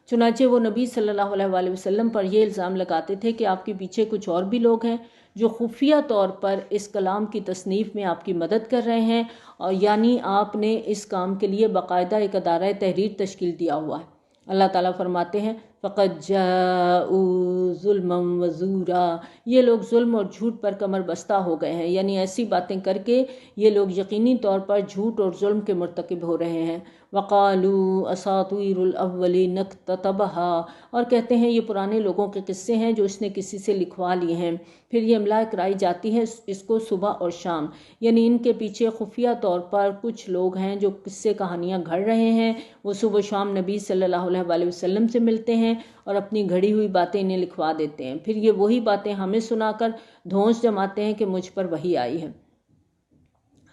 چنانچہ وہ نبی صلی اللہ علیہ وآلہ وسلم پر یہ الزام لگاتے تھے کہ آپ کے پیچھے کچھ اور بھی لوگ ہیں جو خفیہ طور پر اس کلام کی تصنیف میں آپ کی مدد کر رہے ہیں، اور یعنی آپ نے اس کام کے لیے باقاعدہ ایک ادارہ تحریر تشکیل دیا ہوا ہے۔ اللہ تعالیٰ فرماتے ہیں فَقَدْ جَاءُوا ظُلْمًا وَزُورًا، یہ لوگ ظلم اور جھوٹ پر کمر بستہ ہو گئے ہیں، یعنی ایسی باتیں کر کے یہ لوگ یقینی طور پر جھوٹ اور ظلم کے مرتکب ہو رہے ہیں۔ وَقَالُوا أَسَاطِيرُ الْأَوَّلِينَ اكْتَتَبَهَا، اور کہتے ہیں یہ پرانے لوگوں کے قصے ہیں جو اس نے کسی سے لکھوا لیے ہیں، پھر یہ املا کرائی جاتی ہے اس کو صبح اور شام، یعنی ان کے پیچھے خفیہ طور پر کچھ لوگ ہیں جو قصے کہانیاں گھڑ رہے ہیں، وہ صبح و شام نبی صلی اللہ علیہ وآلہ وسلم سے ملتے ہیں اور اپنی گھڑی ہوئی باتیں انہیں لکھوا دیتے ہیں، پھر یہ وہی باتیں ہمیں سنا کر دھونس جماتے ہیں کہ مجھ پر وحی آئی ہے۔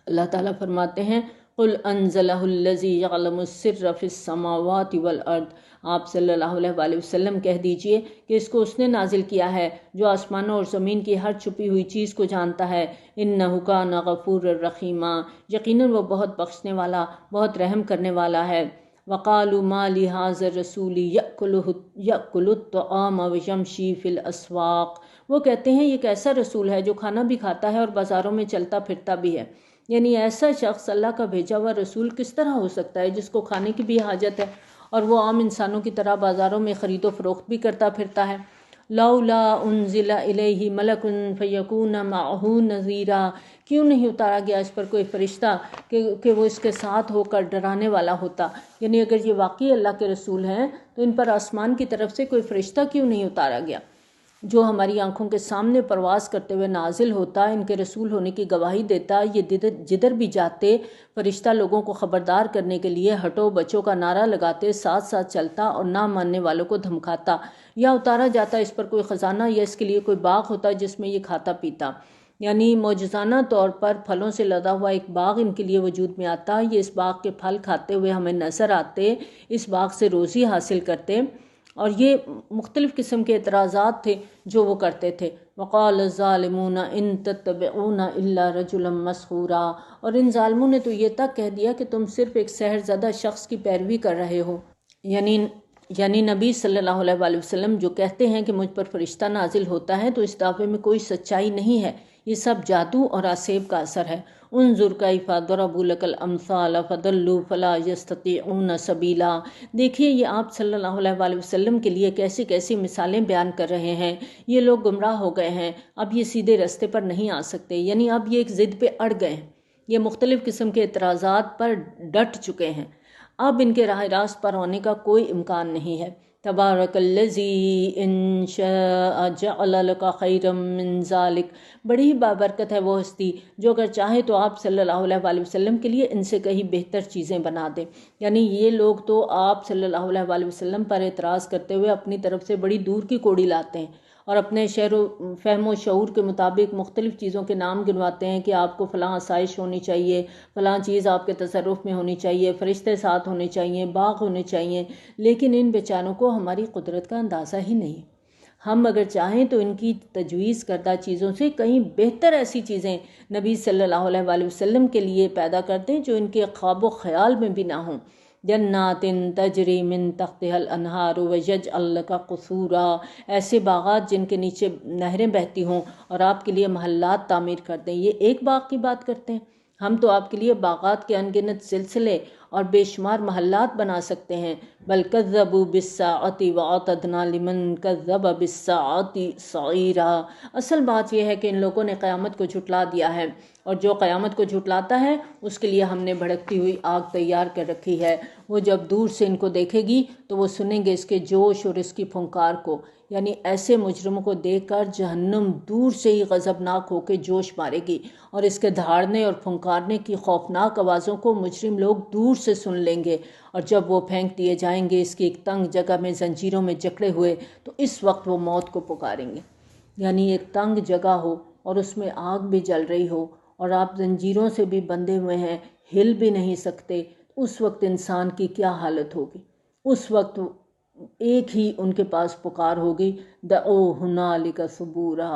اللہ تعالیٰ فرماتے ہیں قُلْ أَنزَلَهُ الَّذِي يَعْلَمُ السِّرَّ فِي السَّمَاوَاتِ وَالْأَرْضِ، آپ صلی اللہ علیہ وآلہ وسلم کہہ دیجئے کہ اس کو اس نے نازل کیا ہے جو آسمانوں اور زمین کی ہر چھپی ہوئی چیز کو جانتا ہے۔ إِنَّهُ كَانَ غَفُورًا رَحِيمًا، یقیناً وہ بہت بخشنے والا، بہت رحم کرنے والا ہے۔ وَقَالُوا مَا لِهَٰذَا الرَّسُولِ يَأْكُلُ الطَّعَامَ وَيَمْشِي فِي الْأَسْوَاقِ، وہ کہتے ہیں یہ کیسا رسول ہے جو کھانا بھی کھاتا ہے اور بازاروں میں چلتا پھرتا بھی ہے۔ یعنی ایسا شخص اللہ کا بھیجا ہوا رسول کس طرح ہو سکتا ہے جس کو کھانے کی بھی حاجت ہے اور وہ عام انسانوں کی طرح بازاروں میں خرید و فروخت بھی کرتا پھرتا ہے۔ لولا انزل الیہ ملک فیکون معہ نذیرا، کیوں نہیں اتارا گیا اس پر کوئی فرشتہ کہ وہ اس کے ساتھ ہو کر ڈرانے والا ہوتا، یعنی اگر یہ واقعی اللہ کے رسول ہیں تو ان پر آسمان کی طرف سے کوئی فرشتہ کیوں نہیں اتارا گیا جو ہماری آنکھوں کے سامنے پرواز کرتے ہوئے نازل ہوتا، ان کے رسول ہونے کی گواہی دیتا، یہ جدھر بھی جاتے فرشتہ لوگوں کو خبردار کرنے کے لیے ہٹو بچوں کا نعرہ لگاتے ساتھ ساتھ چلتا اور نہ ماننے والوں کو دھمکاتا، یا اتارا جاتا اس پر کوئی خزانہ یا اس کے لیے کوئی باغ ہوتا جس میں یہ کھاتا پیتا، یعنی معجزانہ طور پر پھلوں سے لدا ہوا ایک باغ ان کے لیے وجود میں آتا، یہ اس باغ کے پھل کھاتے ہوئے ہمیں نظر آتے، اس باغ سے روزی حاصل کرتے، اور یہ مختلف قسم کے اعتراضات تھے جو وہ کرتے تھے۔ وقال الظالمون ان تتبعون الا رجلا مسحورا، اور ان ظالموں نے تو یہ تک کہہ دیا کہ تم صرف ایک سحر زدہ شخص کی پیروی کر رہے ہو، یعنی نبی صلی اللہ علیہ وآلہ وسلم جو کہتے ہیں کہ مجھ پر فرشتہ نازل ہوتا ہے تو اس دعوے میں کوئی سچائی نہیں ہے، یہ سب جادو اور آسیب کا اثر ہے۔ انظر کیف ضربوا لک الامثال فضلوا فلا یستطیعون سبیلا۔ دیکھیے یہ آپ صلی اللہ علیہ وآلہ وسلم کے لیے کیسی کیسی مثالیں بیان کر رہے ہیں۔ یہ لوگ گمراہ ہو گئے ہیں، اب یہ سیدھے راستے پر نہیں آ سکتے، یعنی اب یہ ایک ضد پہ اڑ گئے ہیں، یہ مختلف قسم کے اعتراضات پر ڈٹ چکے ہیں، اب ان کے راہ راست پر ہونے کا کوئی امکان نہیں ہے۔ تبارک الذی ان شاء جعل لک خیرا من ذالک، بڑی ہی بابرکت ہے وہ ہستی جو اگر چاہے تو آپ صلی اللہ علیہ وآلہ وسلم کے لیے ان سے کہیں بہتر چیزیں بنا دے۔ یعنی یہ لوگ تو آپ صلی اللہ علیہ وآلہ وسلم پر اعتراض کرتے ہوئے اپنی طرف سے بڑی دور کی کوڑی لاتے ہیں اور اپنے فہم و شعور کے مطابق مختلف چیزوں کے نام گنواتے ہیں کہ آپ کو فلاں آسائش ہونی چاہیے، فلاں چیز آپ کے تصرف میں ہونی چاہیے، فرشتے ساتھ ہونے چاہیے، باغ ہونے چاہیے، لیکن ان بیچاروں کو ہماری قدرت کا اندازہ ہی نہیں۔ ہم اگر چاہیں تو ان کی تجویز کردہ چیزوں سے کہیں بہتر ایسی چیزیں نبی صلی اللہ علیہ وآلہ وسلم کے لیے پیدا کر دیں جو ان کے خواب و خیال میں بھی نہ ہوں۔ جنات تجری من تحتها الانہار ویجعل لک قصورا، ایسے باغات جن کے نیچے نہریں بہتی ہوں اور آپ کے لیے محلات تعمیر کر دیں۔ یہ ایک باغ کی بات کرتے ہیں، ہم تو آپ کے لیے باغات کے انگنت سلسلے اور بے شمار محلات بنا سکتے ہیں۔ بل کذبوا بالساعۃ واعتدنا لمن کذب بالساعۃ سعیرا، اصل بات یہ ہے کہ ان لوگوں نے قیامت کو جھٹلا دیا ہے، اور جو قیامت کو جھٹلاتا ہے اس کے لیے ہم نے بھڑکتی ہوئی آگ تیار کر رکھی ہے۔ وہ جب دور سے ان کو دیکھے گی تو وہ سنیں گے اس کے جوش اور اس کی پھنکار کو، یعنی ایسے مجرموں کو دیکھ کر جہنم دور سے ہی غضبناک ہو کے جوش مارے گی، اور اس کے دھاڑنے اور پھنکارنے کی خوفناک آوازوں کو مجرم لوگ دور سے سن لیں گے، اور جب وہ پھینک دیے جائیں گے اس کی ایک تنگ جگہ میں زنجیروں میں جکڑے ہوئے تو اس وقت وہ موت کو پکاریں گے۔ یعنی ایک تنگ جگہ ہو اور اس میں آگ بھی جل رہی ہو اور آپ زنجیروں سے بھی بندھے ہوئے ہیں، ہل بھی نہیں سکتے، اس وقت انسان کی کیا حالت ہوگی؟ اس وقت ایک ہی ان کے پاس پکار ہوگی، دعو ہنالک ثبورا،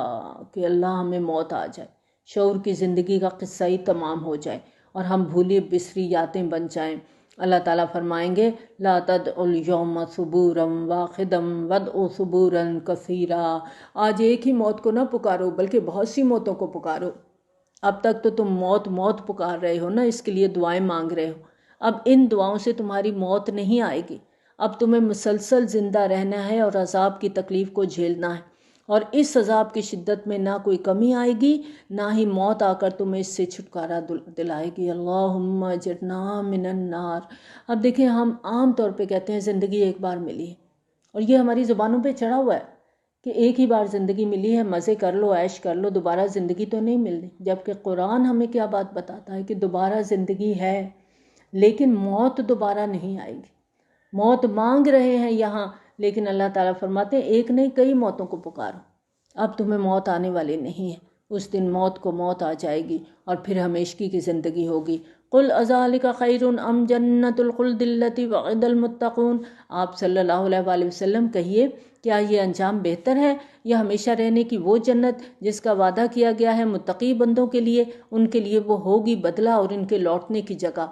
کہ اللہ ہمیں موت آ جائے، شعور کی زندگی کا قصہ ہی تمام ہو جائے اور ہم بھولی بسری یادیں بن جائیں۔ اللہ تعالیٰ فرمائیں گے لا تدعوا اليوم ثبورا واحدا وادعوا ثبورا کثیرا، آج ایک ہی موت کو نہ پکارو بلکہ بہت سی موتوں کو پکارو۔ اب تک تو تم موت موت پکار رہے ہو نا، اس کے لیے دعائیں مانگ رہے ہو، اب ان دعاؤں سے تمہاری موت نہیں آئے گی، اب تمہیں مسلسل زندہ رہنا ہے اور عذاب کی تکلیف کو جھیلنا ہے، اور اس عذاب کی شدت میں نہ کوئی کمی آئے گی، نہ ہی موت آ کر تمہیں اس سے چھٹکارا دلائے گی۔ اللہم اجرنا من النار۔ اب دیکھیں ہم عام طور پہ کہتے ہیں زندگی ایک بار ملی ہے، اور یہ ہماری زبانوں پہ چڑھا ہوا ہے کہ ایک ہی بار زندگی ملی ہے، مزے کر لو، عیش کر لو، دوبارہ زندگی تو نہیں ملنی، جبکہ قرآن ہمیں کیا بات بتاتا ہے کہ دوبارہ زندگی ہے لیکن موت دوبارہ نہیں آئے گی۔ موت مانگ رہے ہیں یہاں، لیکن اللہ تعالیٰ فرماتے ہیں ایک نہیں کئی موتوں کو پکارو، اب تمہیں موت آنے والی نہیں ہے، اس دن موت کو موت آ جائے گی اور پھر ہمیشگی کی زندگی ہوگی۔ قل اذالک خیر ام جنت الخلد التی وعد المتقون، آپ صلی اللہ علیہ وآلہ وسلم کہیے کیا یہ انجام بہتر ہے یا ہمیشہ رہنے کی وہ جنت جس کا وعدہ کیا گیا ہے متقی بندوں کے لیے؟ ان کے لیے وہ ہوگی بدلہ اور ان کے لوٹنے کی جگہ،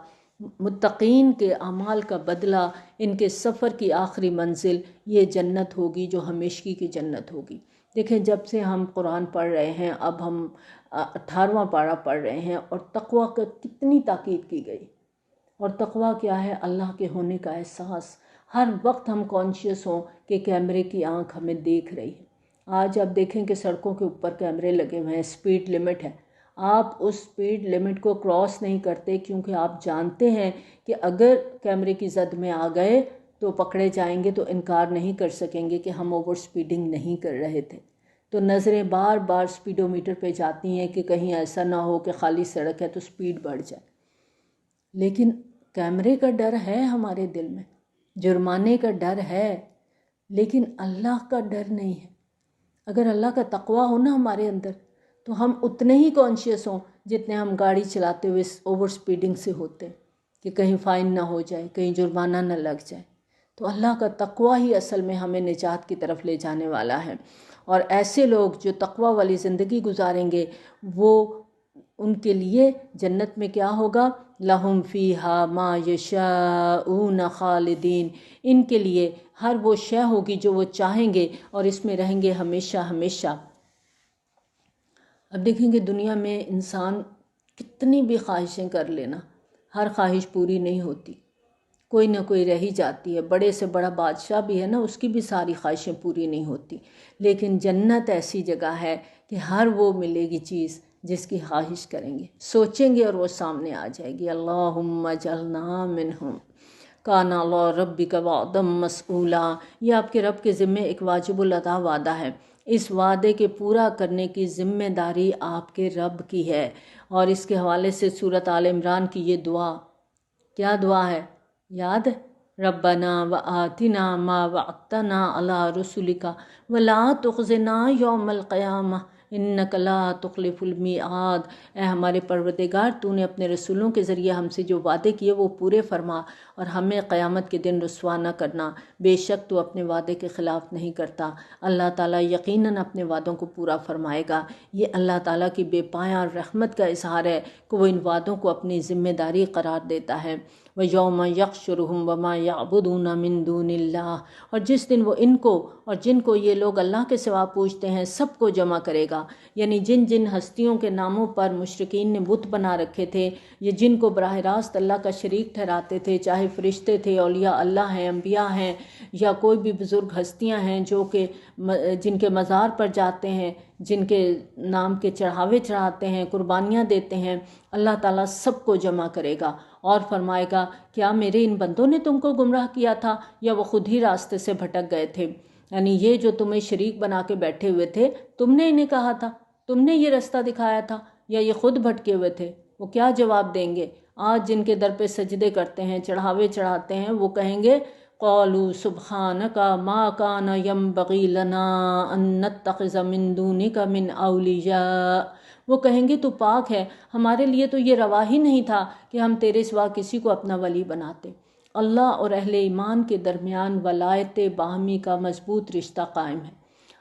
متقین کے اعمال کا بدلہ، ان کے سفر کی آخری منزل یہ جنت ہوگی جو ہمیشگی کی جنت ہوگی۔ دیکھیں جب سے ہم قرآن پڑھ رہے ہیں، اب ہم 18واں پارہ پڑھ رہے ہیں، اور تقویٰ کا کتنی تاکید کی گئی، اور تقویٰ کیا ہے؟ اللہ کے ہونے کا احساس، ہر وقت ہم کانشیس ہوں کہ کیمرے کی آنکھ ہمیں دیکھ رہی ہے۔ آج آپ دیکھیں کہ سڑکوں کے اوپر کیمرے لگے ہوئے ہیں، سپیڈ لیمٹ ہے، آپ اس سپیڈ لیمٹ کو کراس نہیں کرتے کیونکہ آپ جانتے ہیں کہ اگر کیمرے کی زد میں آ گئے تو پکڑے جائیں گے، تو انکار نہیں کر سکیں گے کہ ہم اوور سپیڈنگ نہیں کر رہے تھے، تو نظریں بار بار سپیڈو میٹر پہ جاتی ہیں کہ کہیں ایسا نہ ہو کہ خالی سڑک ہے تو سپیڈ بڑھ جائے۔ لیکن کیمرے کا ڈر ہے ہمارے دل میں، جرمانے کا ڈر ہے، لیکن اللہ کا ڈر نہیں ہے۔ اگر اللہ کا تقویٰ ہو نا ہمارے اندر تو ہم اتنے ہی کانشیس ہوں جتنے ہم گاڑی چلاتے ہوئے اوور سپیڈنگ سے ہوتے ہیں کہ کہیں فائن نہ ہو جائے، کہیں جرمانہ نہ لگ جائے۔ تو اللہ کا تقویٰ ہی اصل میں ہمیں نجات کی طرف لے جانے والا ہے، اور ایسے لوگ جو تقویٰ والی زندگی گزاریں گے وہ ان کے لیے جنت میں کیا ہوگا؟ لہم فیہا ما یشاؤون خالدین، ان کے لیے ہر وہ شے ہوگی جو وہ چاہیں گے اور اس میں رہیں گے ہمیشہ ہمیشہ۔ اب دیکھیں گے دنیا میں انسان کتنی بھی خواہشیں کر لینا، ہر خواہش پوری نہیں ہوتی، کوئی نہ کوئی رہ ہی جاتی ہے۔ بڑے سے بڑا بادشاہ بھی ہے نا، اس کی بھی ساری خواہشیں پوری نہیں ہوتی، لیکن جنت ایسی جگہ ہے کہ ہر وہ ملے گی چیز جس کی خواہش کریں گے، سوچیں گے اور وہ سامنے آ جائے گی۔ اللہم اجعلنا منہم کان اللہ ربک وعدا مسئولا، یہ آپ کے رب کے ذمے ایک واجب الادا وعدہ ہے، اس وعدے کے پورا کرنے کی ذمہ داری آپ کے رب کی ہے۔ اور اس کے حوالے سے سورۃ آل عمران کی یہ دعا، کیا دعا ہے یاد ہے؟ ربنا وآتنا ما وعدتنا علی رسلک ولا تخزنا یوم القیامہ انک لا تخلف المیعاد، اے ہمارے پروردگار تو نے اپنے رسولوں کے ذریعے ہم سے جو وعدے کیے وہ پورے فرما، اور ہمیں قیامت کے دن رسوا نہ کرنا، بے شک تو اپنے وعدے کے خلاف نہیں کرتا۔ اللہ تعالیٰ یقیناً اپنے وعدوں کو پورا فرمائے گا۔ یہ اللہ تعالیٰ کی بے پایاں رحمت کا اظہار ہے کہ وہ ان وعدوں کو اپنی ذمہ داری قرار دیتا ہے۔ وَيَوْمَ يَحْشُرُهُمْ وَمَا يَعْبُدُونَ مِن دُونِ اللَّهِ، اور جس دن وہ ان کو اور جن کو یہ لوگ اللہ کے سوا پوجتے ہیں سب کو جمع کرے گا، یعنی جن جن ہستیوں کے ناموں پر مشرکین نے بت بنا رکھے تھے، یہ جن کو براہ راست اللہ کا شریک ٹھہراتے تھے، چاہے فرشتے تھے، اولیاء اللہ ہیں، انبیاء ہیں، یا کوئی بھی بزرگ ہستیاں ہیں جو کہ جن کے مزار پر جاتے ہیں، جن کے نام کے چڑھاوے چڑھاتے ہیں، قربانیاں دیتے ہیں، اللہ تعالیٰ سب کو جمع کرے گا اور فرمائے گا کیا میرے ان بندوں نے تم کو گمراہ کیا تھا یا وہ خود ہی راستے سے بھٹک گئے تھے؟ یعنی یہ جو تمہیں شریک بنا کے بیٹھے ہوئے تھے، تم نے انہیں کہا تھا، تم نے یہ رستہ دکھایا تھا، یا یہ خود بھٹکے ہوئے تھے؟ وہ کیا جواب دیں گے؟ آج جن کے در پہ سجدے کرتے ہیں، چڑھاوے چڑھاتے ہیں، وہ کہیں گے قالوا سبحانک ما کان ینبغی لنا ان نتخذ من دونک من اولیاء، وہ کہیں گے تو پاک ہے، ہمارے لیے تو یہ روا ہی نہیں تھا کہ ہم تیرے سوا کسی کو اپنا ولی بناتے۔ اللہ اور اہل ایمان کے درمیان ولایت باہمی کا مضبوط رشتہ قائم ہے۔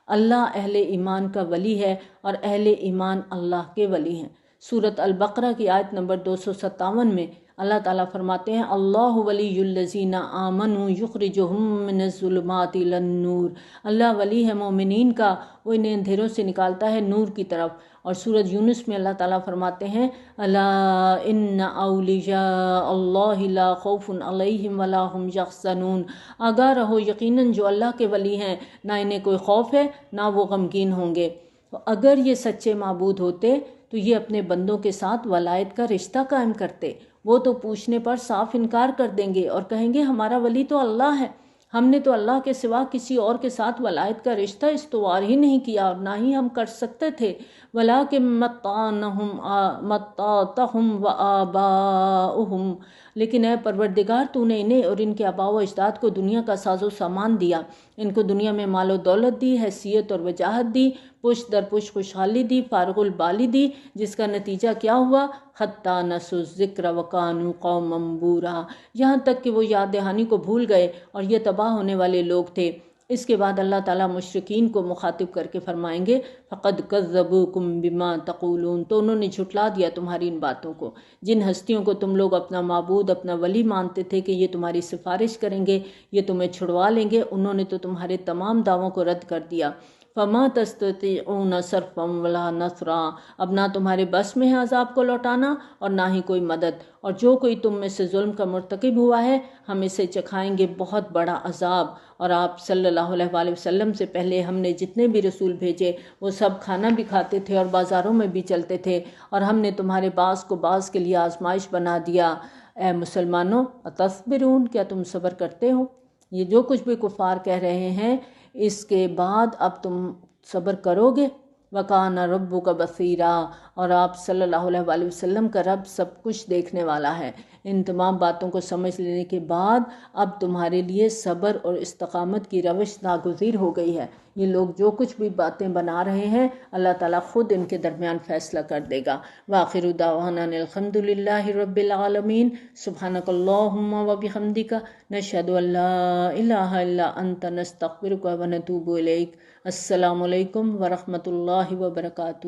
اللہ اہل ایمان کا ولی ہے اور اہل ایمان اللہ کے ولی ہیں۔ سورۃ البقرہ کی آیت نمبر 257 میں اللہ تعالیٰ فرماتے ہیں اللہ ولی الذین آمنوا یخرجہم من الظلمات الی النور، اللہ ولی ہے مومنین کا، وہ انہیں اندھیروں سے نکالتا ہے نور کی طرف۔ اور سورۃ یونس میں اللہ تعالیٰ فرماتے ہیں الا ان اولیاء اللہ لا خوف علیہم ولا هم یحزنون، آگاہ رہو یقیناً جو اللہ کے ولی ہیں نہ انہیں کوئی خوف ہے نہ وہ غمگین ہوں گے۔ اگر یہ سچے معبود ہوتے تو یہ اپنے بندوں کے ساتھ ولایت کا رشتہ قائم کرتے، وہ تو پوچھنے پر صاف انکار کر دیں گے اور کہیں گے ہمارا ولی تو اللہ ہے، ہم نے تو اللہ کے سوا کسی اور کے ساتھ ولایت کا رشتہ استوار ہی نہیں کیا اور نہ ہی ہم کر سکتے تھے۔ وَلَٰكِن مَتَّعْتَهُمْ وَآبَاؤُهُمْ، لیکن اے پروردگار تو نے انہیں اور ان کے آباء و اجداد کو دنیا کا ساز و سامان دیا، ان کو دنیا میں مال و دولت دی، حیثیت اور وجاہت دی، پشت در پشت خوشحالی دی، فارغ البالی دی، جس کا نتیجہ کیا ہوا؟ حتیٰ نسوا الذکر وکانوا قوما بورا، یہاں تک کہ وہ یاد دہانی کو بھول گئے اور یہ تباہ ہونے والے لوگ تھے۔ اس کے بعد اللہ تعالیٰ مشرکین کو مخاطب کر کے فرمائیں گے فقد کذبوکم بما تقولون، تو انہوں نے جھٹلا دیا تمہاری ان باتوں کو، جن ہستیوں کو تم لوگ اپنا معبود اپنا ولی مانتے تھے کہ یہ تمہاری سفارش کریں گے، یہ تمہیں چھڑوا لیں گے، انہوں نے تو تمہارے تمام دعووں کو رد کر دیا۔ فما تستطيعون صرفا ولا نصرا، اب نہ تمہارے بس میں ہے عذاب کو لوٹانا اور نہ ہی کوئی مدد، اور جو کوئی تم میں سے ظلم کا مرتکب ہوا ہے ہم اسے چکھائیں گے بہت بڑا عذاب۔ اور آپ صلی اللہ علیہ وآلہ وسلم سے پہلے ہم نے جتنے بھی رسول بھیجے وہ سب کھانا بھی کھاتے تھے اور بازاروں میں بھی چلتے تھے، اور ہم نے تمہارے بعض کو بعض کے لیے آزمائش بنا دیا۔ اے مسلمانوں اتصبرون، کیا تم صبر کرتے ہو؟ یہ جو کچھ بھی کفار کہہ رہے ہیں اس کے بعد اب تم صبر کرو گے؟ وَكَانَ رَبُّكَ بَصِيرًا، اور آپ صلی اللہ علیہ وآلہ وسلم کا رب سب کچھ دیکھنے والا ہے۔ ان تمام باتوں کو سمجھ لینے کے بعد اب تمہارے لیے صبر اور استقامت کی روش ناگزیر ہو گئی ہے۔ یہ لوگ جو کچھ بھی باتیں بنا رہے ہیں اللہ تعالیٰ خود ان کے درمیان فیصلہ کر دے گا۔ وآخر دعوانا الحمد للہ رب العالمین، سبحانک اللہم وبحمدک، نشہد ان لا الہ الا انت، نستغفرک ونتوب الیک۔ السلام علیکم ورحمۃ اللہ وبرکاتہ۔